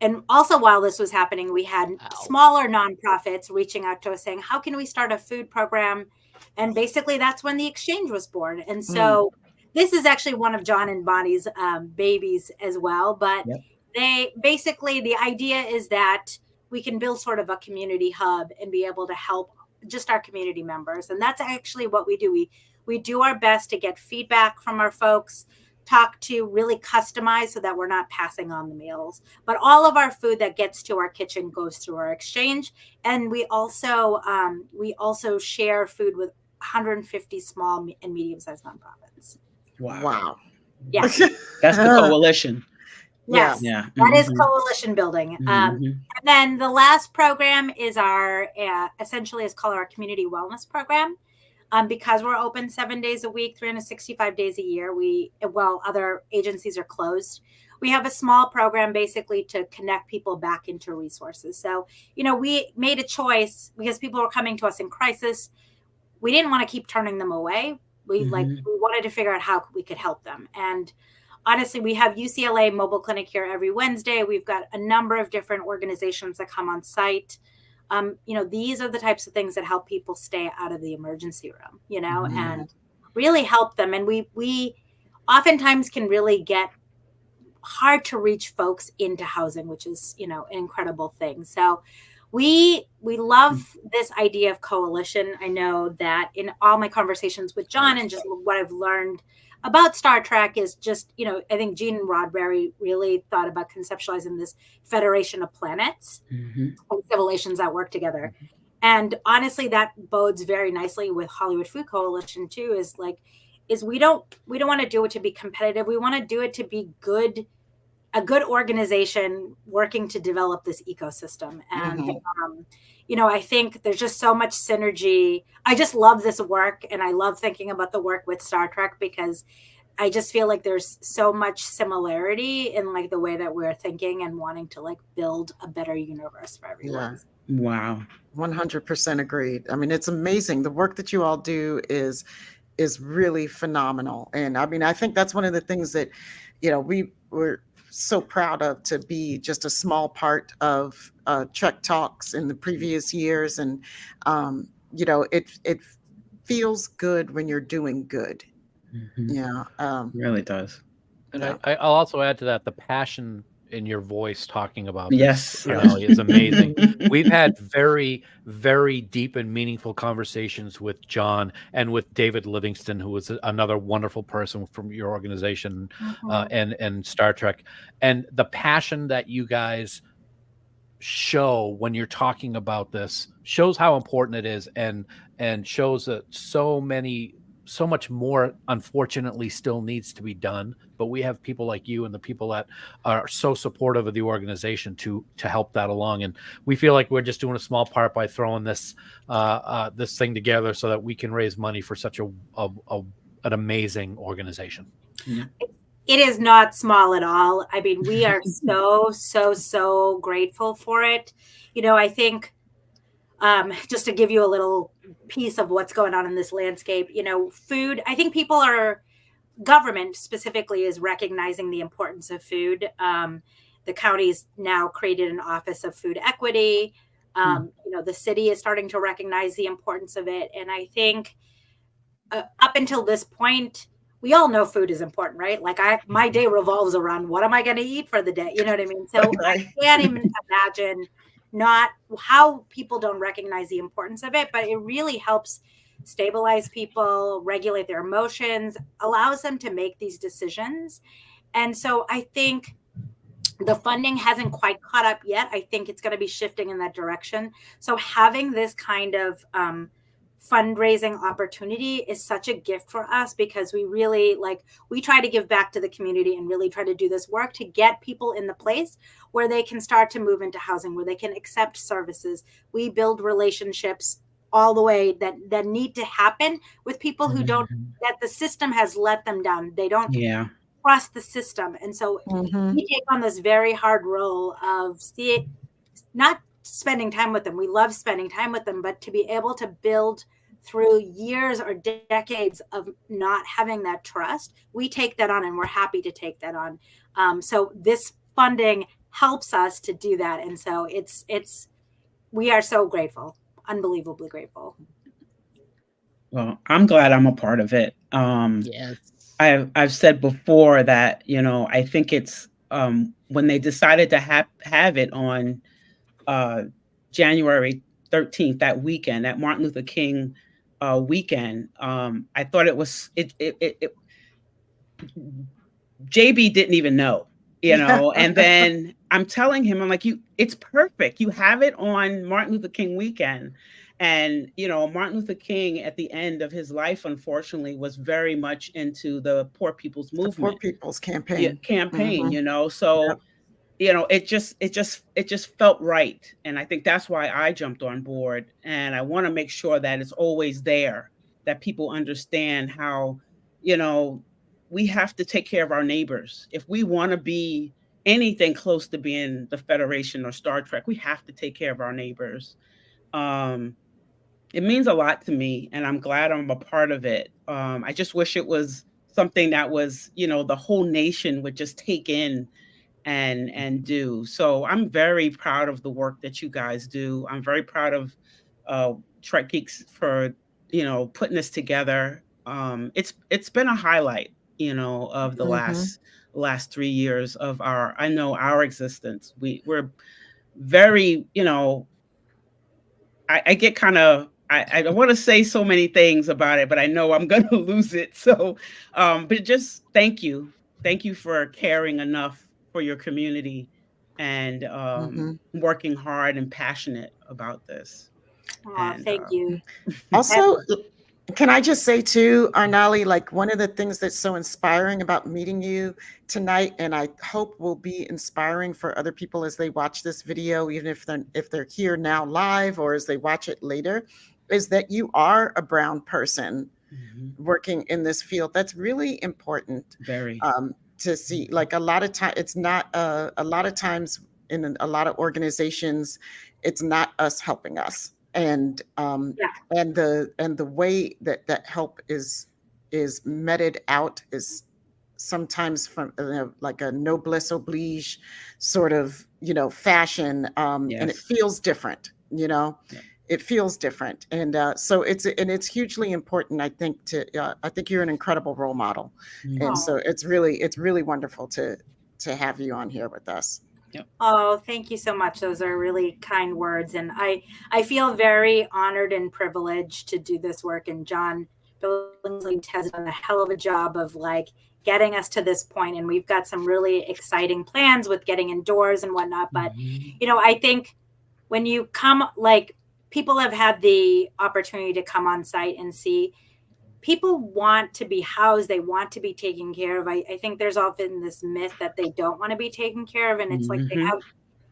And also while this was happening, we had smaller nonprofits reaching out to us saying, how can we start a food program? And basically that's when the exchange was born. And so this is actually one of John and Bonnie's babies as well. But the idea is that we can build sort of a community hub and be able to help just our community members. And that's actually what we do. We do our best to get feedback from our folks, talk to, really customize so that we're not passing on the meals. But all of our food that gets to our kitchen goes through our exchange, and we also share food with 150 small and medium-sized nonprofits. Wow. Yeah, That's the coalition. yes, Yeah, that is coalition building. And then the last program is our essentially is called our community wellness program. Because we're open 7 days a week, 365 days a year, while other agencies are closed, we have a small program basically to connect people back into resources. So, we made a choice because people were coming to us in crisis. We didn't want to keep turning them away. We wanted to figure out how we could help them. And honestly, we have UCLA Mobile Clinic here every Wednesday. We've got a number of different organizations that come on site. These are the types of things that help people stay out of the emergency room, and really help them. And we oftentimes can really get hard to reach folks into housing, which is, an incredible thing. So we love this idea of coalition. I know that in all my conversations with John and just what I've learned about Star Trek is just, I think Gene Roddenberry really thought about conceptualizing this federation of planets and civilizations that work together. And honestly, that bodes very nicely with Hollywood Food Coalition too, is we don't want to do it to be competitive. We want to do it to be a good organization working to develop this ecosystem. And, I think there's just so much synergy. I just love this work, and I love thinking about the work with Star Trek because I just feel like there's so much similarity in the way that we're thinking and wanting to build a better universe for everyone. Yeah. Wow. 100% agreed. I mean, it's amazing. The work that you all do is really phenomenal. And I mean, I think that's one of the things that, we were so proud of, to be just a small part of Trek Talks in the previous years. And, it feels good when you're doing good. Yeah. It really does. And Yeah. I'll also add to that, the passion in your voice talking about Yes. this, is amazing. We've had very, very deep and meaningful conversations with John and with David Livingston, who was another wonderful person from your organization and Star Trek. And the passion that you guys show when you're talking about this shows how important it is, and shows that so much more, unfortunately, still needs to be done. But we have people like you and the people that are so supportive of the organization to help that along. And we feel like we're just doing a small part by throwing this this thing together so that we can raise money for such an amazing organization. It is not small at all. I mean, we are so grateful for it. I think just to give you a little piece of what's going on in this landscape, food, I think government specifically is recognizing the importance of food. The county's now created an Office of Food Equity. The city is starting to recognize the importance of it. And I think up until this point, we all know food is important, right? My day revolves around what am I going to eat for the day? You know what I mean? So I can't even imagine not how people don't recognize the importance of it, but it really helps stabilize people, regulate their emotions, allows them to make these decisions. And so I think the funding hasn't quite caught up yet. I think it's going to be shifting in that direction. So having this kind of fundraising opportunity is such a gift for us, because we really we try to give back to the community and really try to do this work to get people in the place where they can start to move into housing, where they can accept services. We build relationships all the way that need to happen with people who don't, that the system has let them down. They don't trust the system. And so we take on this very hard role of not spending time with them. We love spending time with them, but to be able to build through years or decades of not having that trust, we take that on, and we're happy to take that on. So this funding helps us to do that. And so we are so grateful, unbelievably grateful. Well, I'm glad I'm a part of it. Yes. I've said before that, I think it's when they decided to have it on January 13th, that weekend, that Martin Luther King weekend, I thought it was JB didn't even know, you know, and then I'm telling him, I'm like, it's perfect. You have it on Martin Luther King weekend. And, you know, Martin Luther King at the end of his life, unfortunately, was very much into the poor people's movement. The poor people's campaign. You know, so, you know, it just felt right. And I think that's why I jumped on board. And I want to make sure that it's always there, that people understand how, you know, we have to take care of our neighbors. If we want to be anything close to being the Federation or Star Trek, we have to take care of our neighbors. It means a lot to me, and I'm glad I'm a part of it. I just wish it was something that was, you know, the whole nation would just take in and do. So I'm very proud of the work that you guys do. I'm very proud of Trek Geeks for, you know, putting this together. It's been a highlight, you know, of the last 3 years of our existence. We're very, you know, I get kind of, I want to say so many things about it, but I know I'm going to lose it. So, but just thank you. Thank you for caring enough for your community and working hard and passionate about this. Thank you. Also, can I just say too, Arnali, like one of the things that's so inspiring about meeting you tonight, and I hope will be inspiring for other people as they watch this video, even if they're here now live or as they watch it later, is that you are a brown person working in this field. That's really important. Very. To see, like a lot of time, it's not a lot of times in a lot of organizations, it's not us helping us. And the way that help is meted out is sometimes from like a noblesse oblige sort of, you know, fashion, and it feels different, you know. It feels different, and so it's hugely important. I think I think you're an incredible role model, and so it's really wonderful to have you on here with us. Oh, thank you so much. Those are really kind words. And I feel very honored and privileged to do this work. And John Billingsley has done a hell of a job of like getting us to this point. And we've got some really exciting plans with getting indoors and whatnot. But, you know, I think when you come, like people have had the opportunity to come on site and see, people want to be housed. They want to be taken care of. I think there's often this myth that they don't want to be taken care of. And it's like they have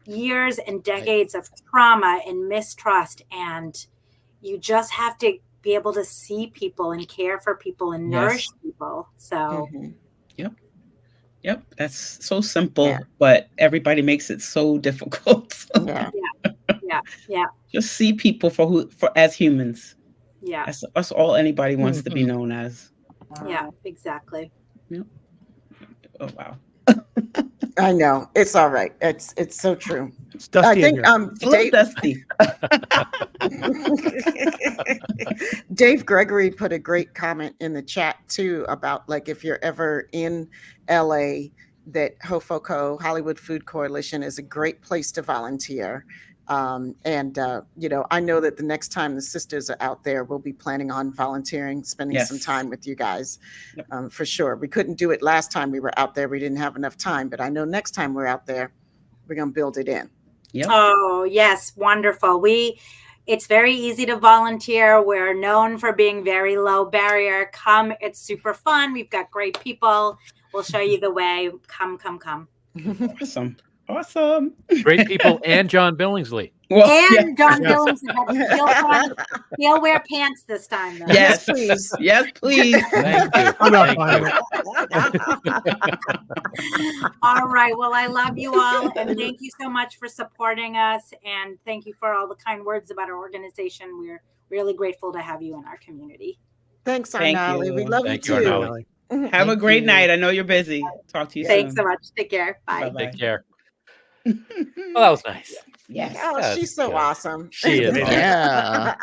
years and decades of trauma and mistrust. And you just have to be able to see people and care for people and nourish people. So, Yep. That's so simple, but everybody makes it so difficult. Yeah. Just see people for as humans. Yeah. That's all anybody wants to be known as. Yeah, exactly. Yep. Oh, wow. I know. It's all right. It's so true. It's dusty. I think it's a little dusty. Dave Gregory put a great comment in the chat too about like if you're ever in LA, that HOFOCO, Hollywood Food Coalition, is a great place to volunteer. You know, I know that the next time the sisters are out there, we'll be planning on volunteering, spending some time with you guys, for sure. We couldn't do it last time we were out there. We didn't have enough time, but I know next time we're out there, we're going to build it in. Oh, yes. Wonderful. It's very easy to volunteer. We're known for being very low barrier. Come. It's super fun. We've got great people. We'll show you the way. Come. Awesome. Great people and John Billingsley. And John Billingsley. He'll wear pants this time, though. Yes, please. Yes, please. Thank you. I'm not buying it. All right. Well, I love you all. And thank you so much for supporting us. And thank you for all the kind words about our organization. We're really grateful to have you in our community. Thanks, Arnali. We love you too. Arnali. Have a great night. I know you're busy. Talk to you soon. Thanks so much. Take care. Bye. Bye-bye. Take care. Well, that was nice. Yes. Oh, she's so awesome. She is. Yeah.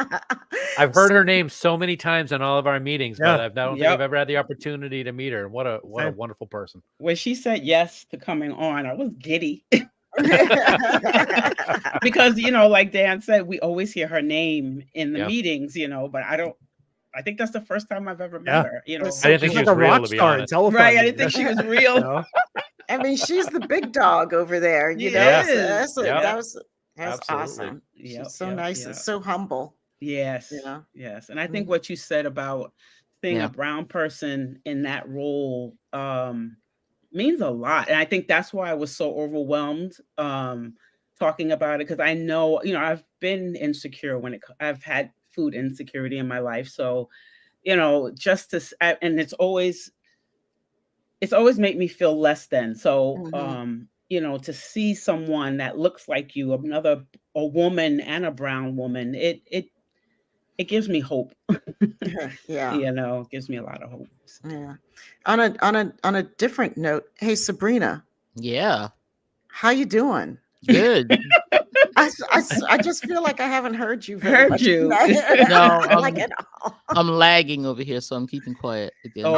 I've heard her name so many times in all of our meetings, but I don't think I've ever had the opportunity to meet her. What a wonderful person. When she said yes to coming on, I was giddy. Because, you know, like Dan said, we always hear her name in the meetings, you know, but I I think that's the first time I've ever met her. You know, It's I didn't think She's she like was a real, rock to be star in honest. Telethon. right? I didn't think she was real. You know? I mean, she's the big dog over there. You know, Yes. Yep. that was Absolutely. awesome. Yep, She's so yep, nice yep. and so humble. Yes. You know? Yes. And I think Mhm. what you said about seeing Yeah. a brown person in that role means a lot. And I think that's why I was so overwhelmed talking about it, because I know, you know, I've been insecure I've had food insecurity in my life. So, you know, and it's always made me feel less than. So, Mhm. you know, to see someone that looks like you, a woman and a brown woman, it gives me hope. Yeah. You know, it gives me a lot of hope. Yeah. On a different note, hey Sabrina, Yeah. how you doing? Good. I just feel like I haven't heard you very Heard much you. tonight. No, Like at all. I'm lagging over here, so I'm keeping quiet again. Oh,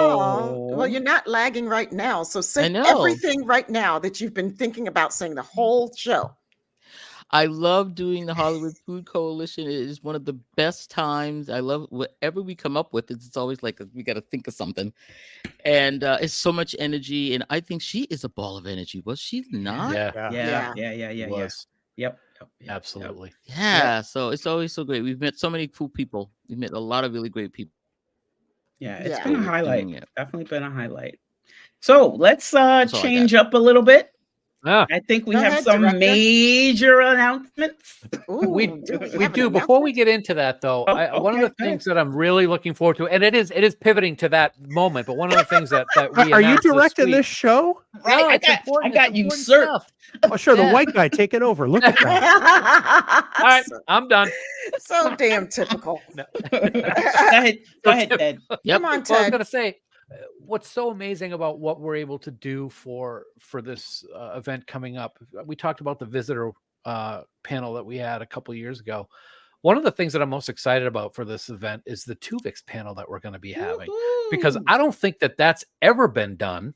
well, Oh, you're not lagging right now. So say know. everything right now that you've been thinking about saying the whole show. I love doing the Hollywood Food Coalition. It is one of the best times. I love whatever we come up with. It's always like we got to think of something, and it's so much energy. And I think she is a ball of energy. Was she not? Yeah. yeah. It was. Yep. Absolutely. Yeah. So it's always so great. We've met so many cool people. We've met a lot of really great people. Yeah, it's Yeah. been a We're highlight. doing it. Definitely been a highlight. So let's all I change up a little bit. Ah, I think we Go have ahead, some director. major announcements. Ooh, do we have an do. Before we announcement? get into that, though, one of Okay, the things that I'm really looking forward to, and it is pivoting to that moment, but one of the things that we Are you announced directing week, this show? Right, No, I it's important. got It's important usurped. stuff. Oh, sure. The Yeah. white guy taking over. Look at that. All right, I'm done. So damn typical. No. Go ahead, Ted. Yep. Come on, Well, I was Ted. going to say, what's so amazing about what we're able to do for this event coming up. We talked about the visitor panel that we had a couple of years ago. One of the things that I'm most excited about for this event is the Tuvix panel that we're going to be having, because I don't think that that's ever been done.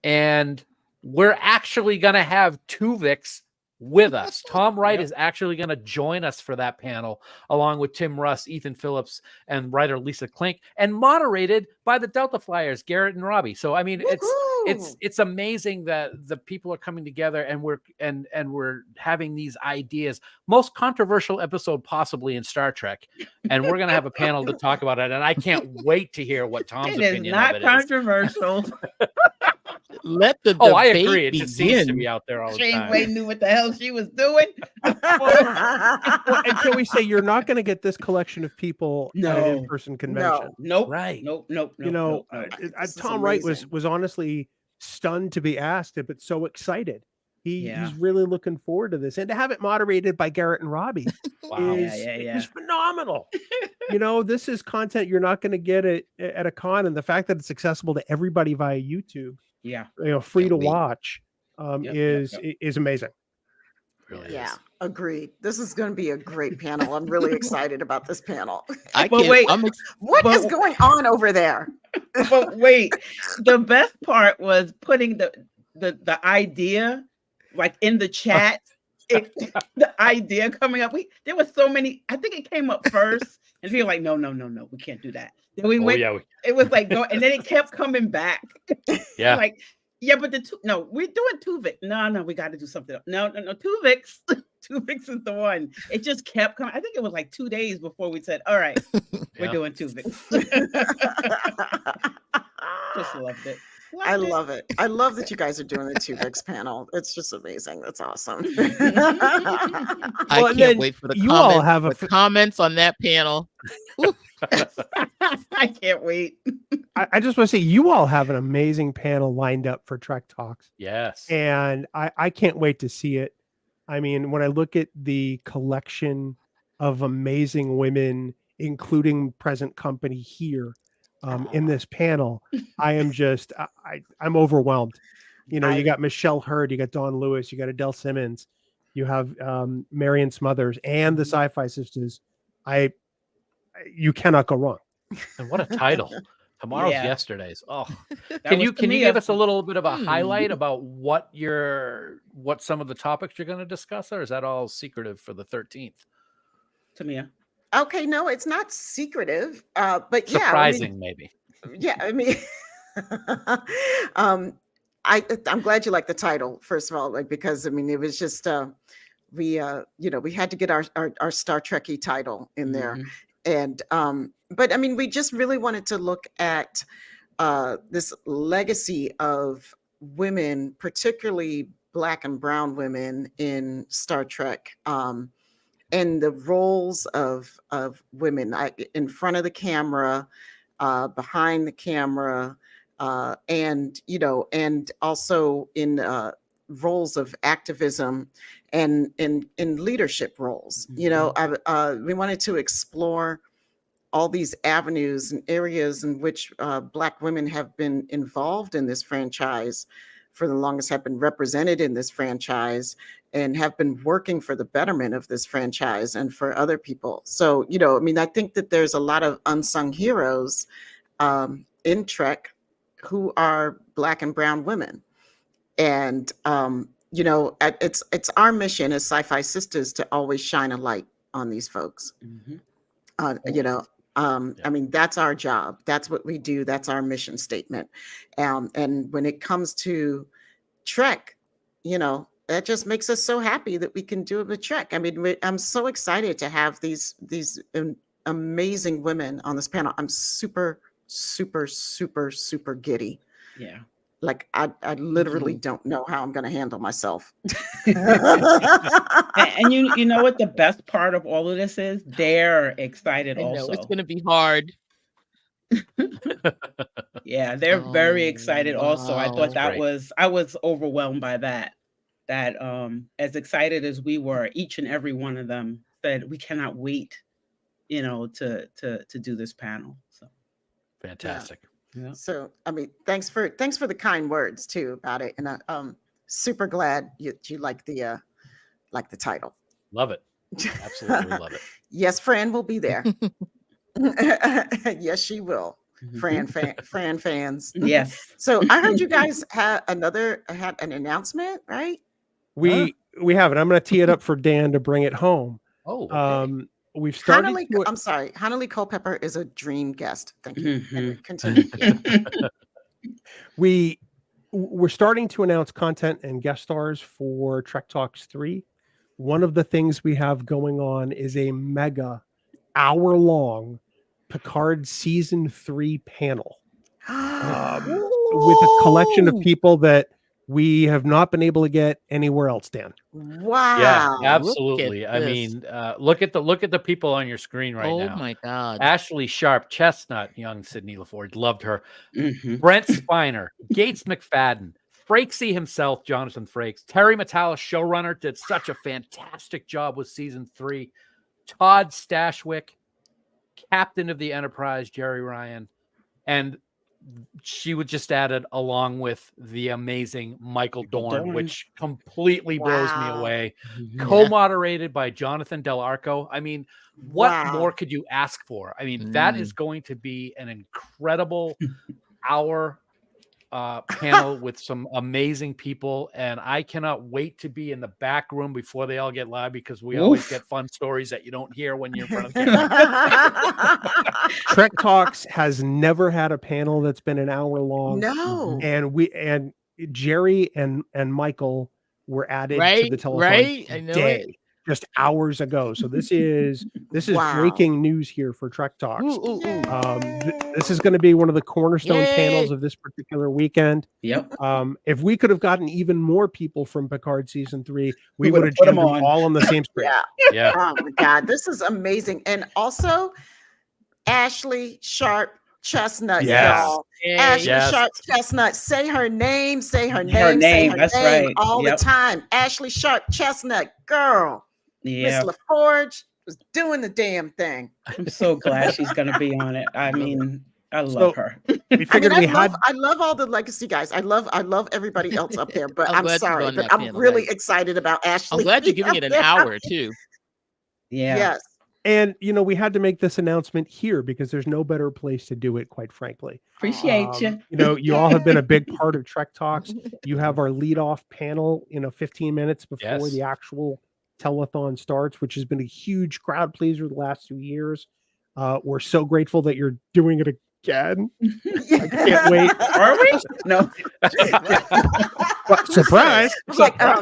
And we're actually going to have Tuvix with us. Tom Wright is actually going to join us for that panel, along with Tim Russ, Ethan Phillips, and writer Lisa Klink, and moderated by the Delta Flyers, Garrett and Robbie. So I mean, it's amazing that the people are coming together, and we're having these ideas. Most controversial episode possibly in Star Trek, and we're going to have a panel to talk about it. And I can't wait to hear what Tom's opinion of it is. Controversial. Let the I debate agree. It just seems to begin. be out there all the Shane time. Wade knew what the hell she was doing. Well, and can we say you're not going to get this collection of people at an No. in-person convention? Nope. Right. Nope. You know, This is Tom Wright amazing. was honestly stunned to be asked it, but so excited. Yeah. He's really looking forward to this, and to have it moderated by Garrett and Robbie Wow. is phenomenal. You know, this is content you're not going to get at a con, and the fact that it's accessible to everybody via YouTube, Yeah. you know, free Can't to wait. watch, is amazing. Really Yeah, is. agreed. This is going to be a great panel. I'm really excited about this panel. I But can't wait. What is going on over there? But wait, the best part was putting the idea like in the chat. The idea coming up. There was so many. I think it came up first, and people were like, no, we can't do that. Then we went. It was like go, and then it kept coming back. Yeah. Like, yeah, but we're doing Tuvix. No, we got to do something else. No, Tuvix. Tuvix is the one. It just kept coming. I think it was like 2 days before we said, all right, we're doing Tuvix. Just loved it. I love it. I love that you guys are doing the Tuvix panel. It's just amazing. That's awesome. I can't wait for the comments on that panel. I can't wait. I just want to say you all have an amazing panel lined up for Trek Talks. Yes. And I can't wait to see it. I mean, when I look at the collection of amazing women, including present company here in this panel, I am just, I'm overwhelmed. You know, you got Michelle Hurd, you got Dawn Lewis, you got Adele Simmons, you have Marion Smothers and the SyFy Sistas. You cannot go wrong. And what a title. Tomorrow's Yeah. Yesterday's. Oh, can you give us a little bit of a highlight about what some of the topics you're going to discuss, or is that all secretive for the 13th? Tamia. Okay, no, it's not secretive. But yeah, Surprising, maybe. yeah, I mean, um, I'm glad you like the title, first of all, like, because I mean, it was just we we had to get our Star Trekky title in there. And but I mean, we just really wanted to look at this legacy of women, particularly Black and brown women in Star Trek, and the roles of women in front of the camera, behind the camera, and and also in roles of activism and in leadership roles. We wanted to explore all these avenues and areas in which Black women have been involved in this franchise for the longest, have been represented in this franchise, and have been working for the betterment of this franchise and for other people. So, I mean, I think that there's a lot of unsung heroes in Trek who are Black and brown women. And, it's our mission as SyFy Sistas to always shine a light on these folks. I mean, that's our job. That's what we do. That's our mission statement. And when it comes to Trek, that just makes us so happy that we can do it with Trek. I mean, I'm so excited to have these amazing women on this panel. I'm super, super, super, super giddy. Yeah. Like I literally don't know how I'm going to handle myself. And you know what the best part of all of this is? They're excited I know also. it's gonna be hard. Yeah, they're very excited also. I thought That's I was overwhelmed by that. That as excited as we were, each and every one of them said we cannot wait, to do this panel. So Fantastic. yeah. So, I mean, thanks for the kind words too about it, and I'm super glad you like the title. Love it. Absolutely love it. Yes, Fran will be there. Yes, she will. Fran fans. Yes. So I heard you guys had an announcement, right? We have it. I'm going to tee it up for Dan to bring it home. Oh, okay. We've started. I'm sorry. Hannalie Culpepper is a dream guest. Thank you. Anyway, continue. We're starting to announce content and guest stars for Trek Talks 3. One of the things we have going on is a mega hour-long Picard season 3 panel with a collection of people that we have not been able to get anywhere else, Dan. Wow. Yeah, absolutely. I mean, look at the people on your screen right now. Oh my God. Ashley Sharp, Chestnut, young Sydney LaForge, loved her. Brent Spiner, Gates McFadden, Frakesy himself, Jonathan Frakes, Terry Matalas, showrunner, did such a fantastic job with season 3. Todd Stashwick, captain of the Enterprise, Jerry Ryan, and she was just added along with the amazing Michael Dorn, which completely blows me away. Co-moderated by Jonathan Del Arco. I mean, what more could you ask for? I mean, that is going to be an incredible hour panel with some amazing people, and I cannot wait to be in the back room before they all get live, because we always get fun stories that you don't hear when you're in front of camera. Trek Talks has never had a panel that's been an hour long. No. And Jerry and Michael were added to the telethon I know today, just hours ago. So this is breaking news here for Trek Talks. This is going to be one of the cornerstone panels of this particular weekend. Yep. If we could have gotten even more people from Picard season 3, we would have put them all on the same screen. Yeah. Oh my God, this is amazing. And also Ashley Sharp Chestnut, y'all. Ashley Sharp Chestnut. Say her name. Say her name. Say her That's name right. all the time. Ashley Sharp Chestnut, girl. Miss LaForge was doing the damn thing. I'm so glad she's going to be on it. I mean, I love her. I love all the legacy guys. I love everybody else up there, but I'm sorry, but I'm really excited about Ashley. I'm glad you're giving it an hour too. Yeah. Yes. And we had to make this announcement here because there's no better place to do it, quite frankly. Appreciate you. You all have been a big part of Trek Talks. You have our lead off panel 15 minutes before the actual Telethon starts, which has been a huge crowd pleaser the last 2 years. We're so grateful that you're doing it again. I can't wait. Are we? No. What, surprise! It's like, I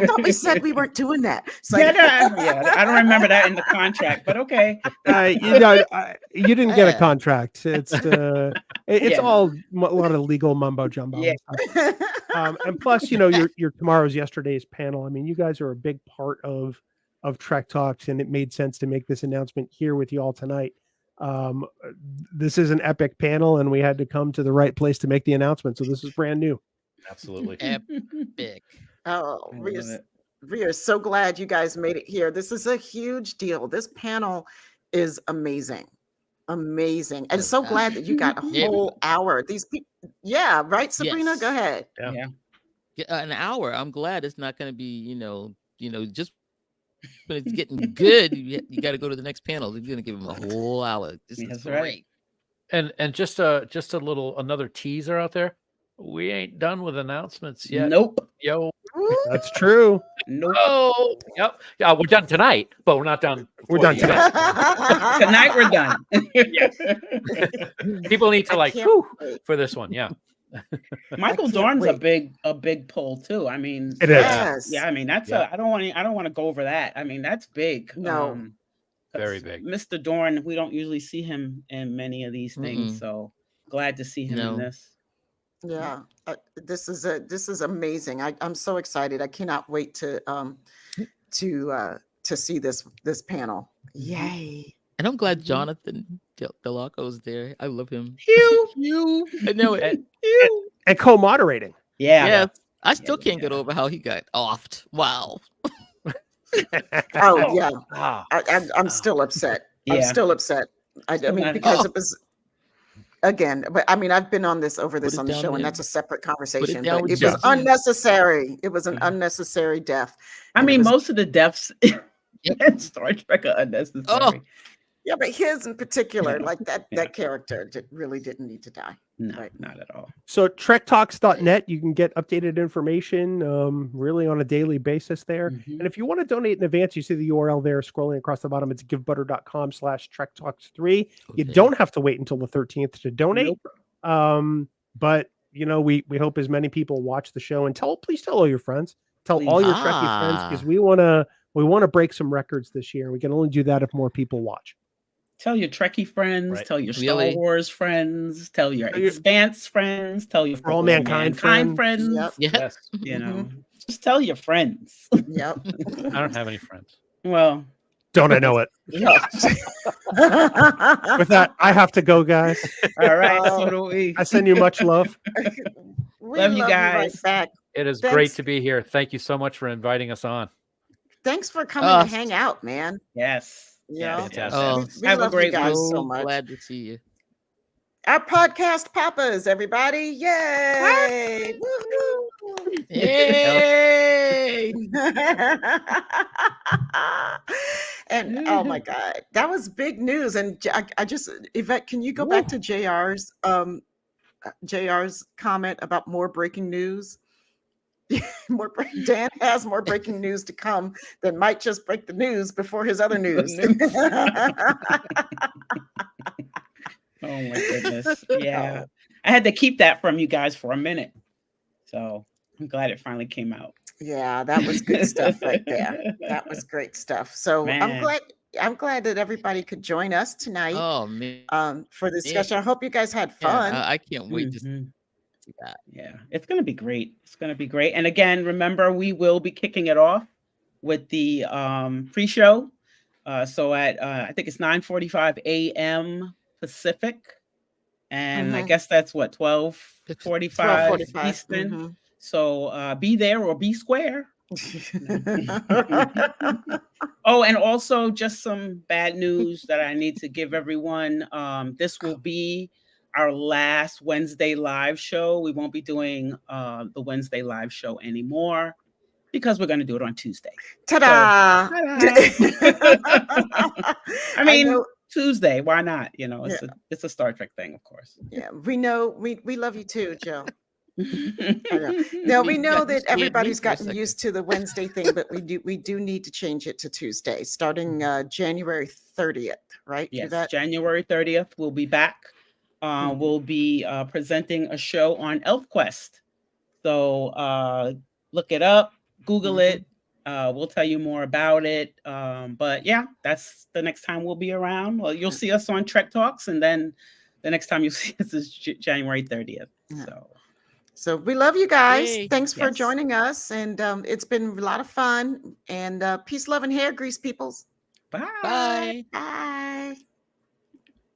thought we said we weren't doing that. It's like, Yeah, I don't remember that in the contract, but okay. You didn't get a contract. It's Yeah. all a lot of legal mumbo jumbo. Yeah. And plus, your tomorrow's yesterday's panel. I mean, you guys are a big part of Trek Talks, and it made sense to make this announcement here with you all tonight. This is an epic panel, and we had to come to the right place to make the announcement. So this is brand new. Absolutely. Epic. oh, we are so glad you guys made it here. This is a huge deal. This panel is amazing. And so glad that you got a whole hour. These people, yeah, right, Sabrina? Yes. Go ahead. Yeah. An hour. I'm glad it's not going to be, just when it's getting good, you got to go to the next panel. They're going to give them a whole hour. This is That's great. right. And just another teaser out there. We ain't done with announcements yet. Nope. Yo. That's true. Nope. Oh, yep. Yeah, we're done tonight, but we're not done. We're done tonight. Tonight we're done. People need to I like can't whew, wait. for this one. Yeah. Michael can't Dorn's a wait. big pull too. I mean, It is. Yes. yeah. I mean, that's Yeah. I don't want to go over that. I mean, that's big. No. 'Cause Very big. Mr. Dorn, we don't usually see him in many of these things, so glad to see him in this. Yeah, this is amazing. I'm so excited. I cannot wait to see this panel. Yay! And I'm glad Jonathan Delaco's there. I love him. You. I know it. And co-moderating. Yeah. Yeah. I still can't get over how he got offed. Wow. Oh yeah, Wow. I'm still upset. I'm Yeah. still upset. I mean, mad. because it was again, but I mean, I've been on this it on the down show, and with- that's a separate conversation. down But with it was Jonathan. unnecessary. It was an unnecessary death. I And it mean, was- most of the deaths in Star Trek are unnecessary. Oh. Yeah, but his in particular, like that character really didn't need to die. No, Right. not at all. So trektalks.net, you can get updated information really on a daily basis there. Mhm. And if you want to donate in advance, you see the URL there scrolling across the bottom. It's givebutter.com/trektalks3. You Okay. don't have to wait until the 13th to donate. Nope. But we hope as many people watch the show, and please tell all your friends, tell all your Trekkie friends, because we want to break some records this year. We can only do that if more people watch. Tell your Trekkie friends, Right. tell your Star Really? Wars friends, tell your Tell your- Expanse friends, tell your For All Mankind friends. Yep. Yeah. Yes. You know, just tell your friends. Yep. I don't have any friends. Well, Don't I know it? Yep. With that, I have to go, guys. all right. So do we. I send you much love. We Love you right guys. back. It is Thanks. great to be here. Thank you so much for inviting us on. Thanks for coming to hang out, man. Yes. You Yes. know? Fantastic. Oh, We Have a love you great guys one. so much. Glad to see you. Our podcast papas, everybody. Yay! Woohoo! Yay! And oh my God, that was big news. And I just, Yvette, can you go back to JR's comment about more breaking news? Dan has more breaking news to come that might just break the news before his other news. Oh my goodness. Yeah. I had to keep that from you guys for a minute. So I'm glad it finally came out. Yeah, that was good stuff right there. That was great stuff. So Man. I'm glad that everybody could join us tonight Oh man. for the discussion. I hope you guys had Yeah, fun. I can't wait to Mhm. see that. Yeah, it's going to be great. It's going to be great. And again, remember, we will be kicking it off with the pre-show. So at, I think it's 9:45 a.m. Pacific. And I guess that's what, 12:45 12:45. Eastern. So be there or be square. Oh, and also just some bad news that I need to give everyone. This will be our last Wednesday live show. We won't be doing the Wednesday live show anymore because we're going to do it on Tuesday. Ta-da! I mean, know- Tuesday, why not? You know, it's a Star Trek thing, of course. yeah, we know we love you too, Joe. Now we know You that scared me everybody's for a gotten second. used to the Wednesday thing, but we do need to change it to Tuesday, starting January 30th, right? Yes, Yvette? January 30th, we'll be back. We'll be presenting a show on ElfQuest. So look it up, Google it. We'll tell you more about it. But yeah, that's the next time we'll be around. Well, you'll see us on Trek Talks, and then the next time you see us is January 30th. So we love you guys. Yay. Thanks for Yes. joining us. And it's been a lot of fun. And peace, love, and hair grease, peoples. Bye. Bye. Bye.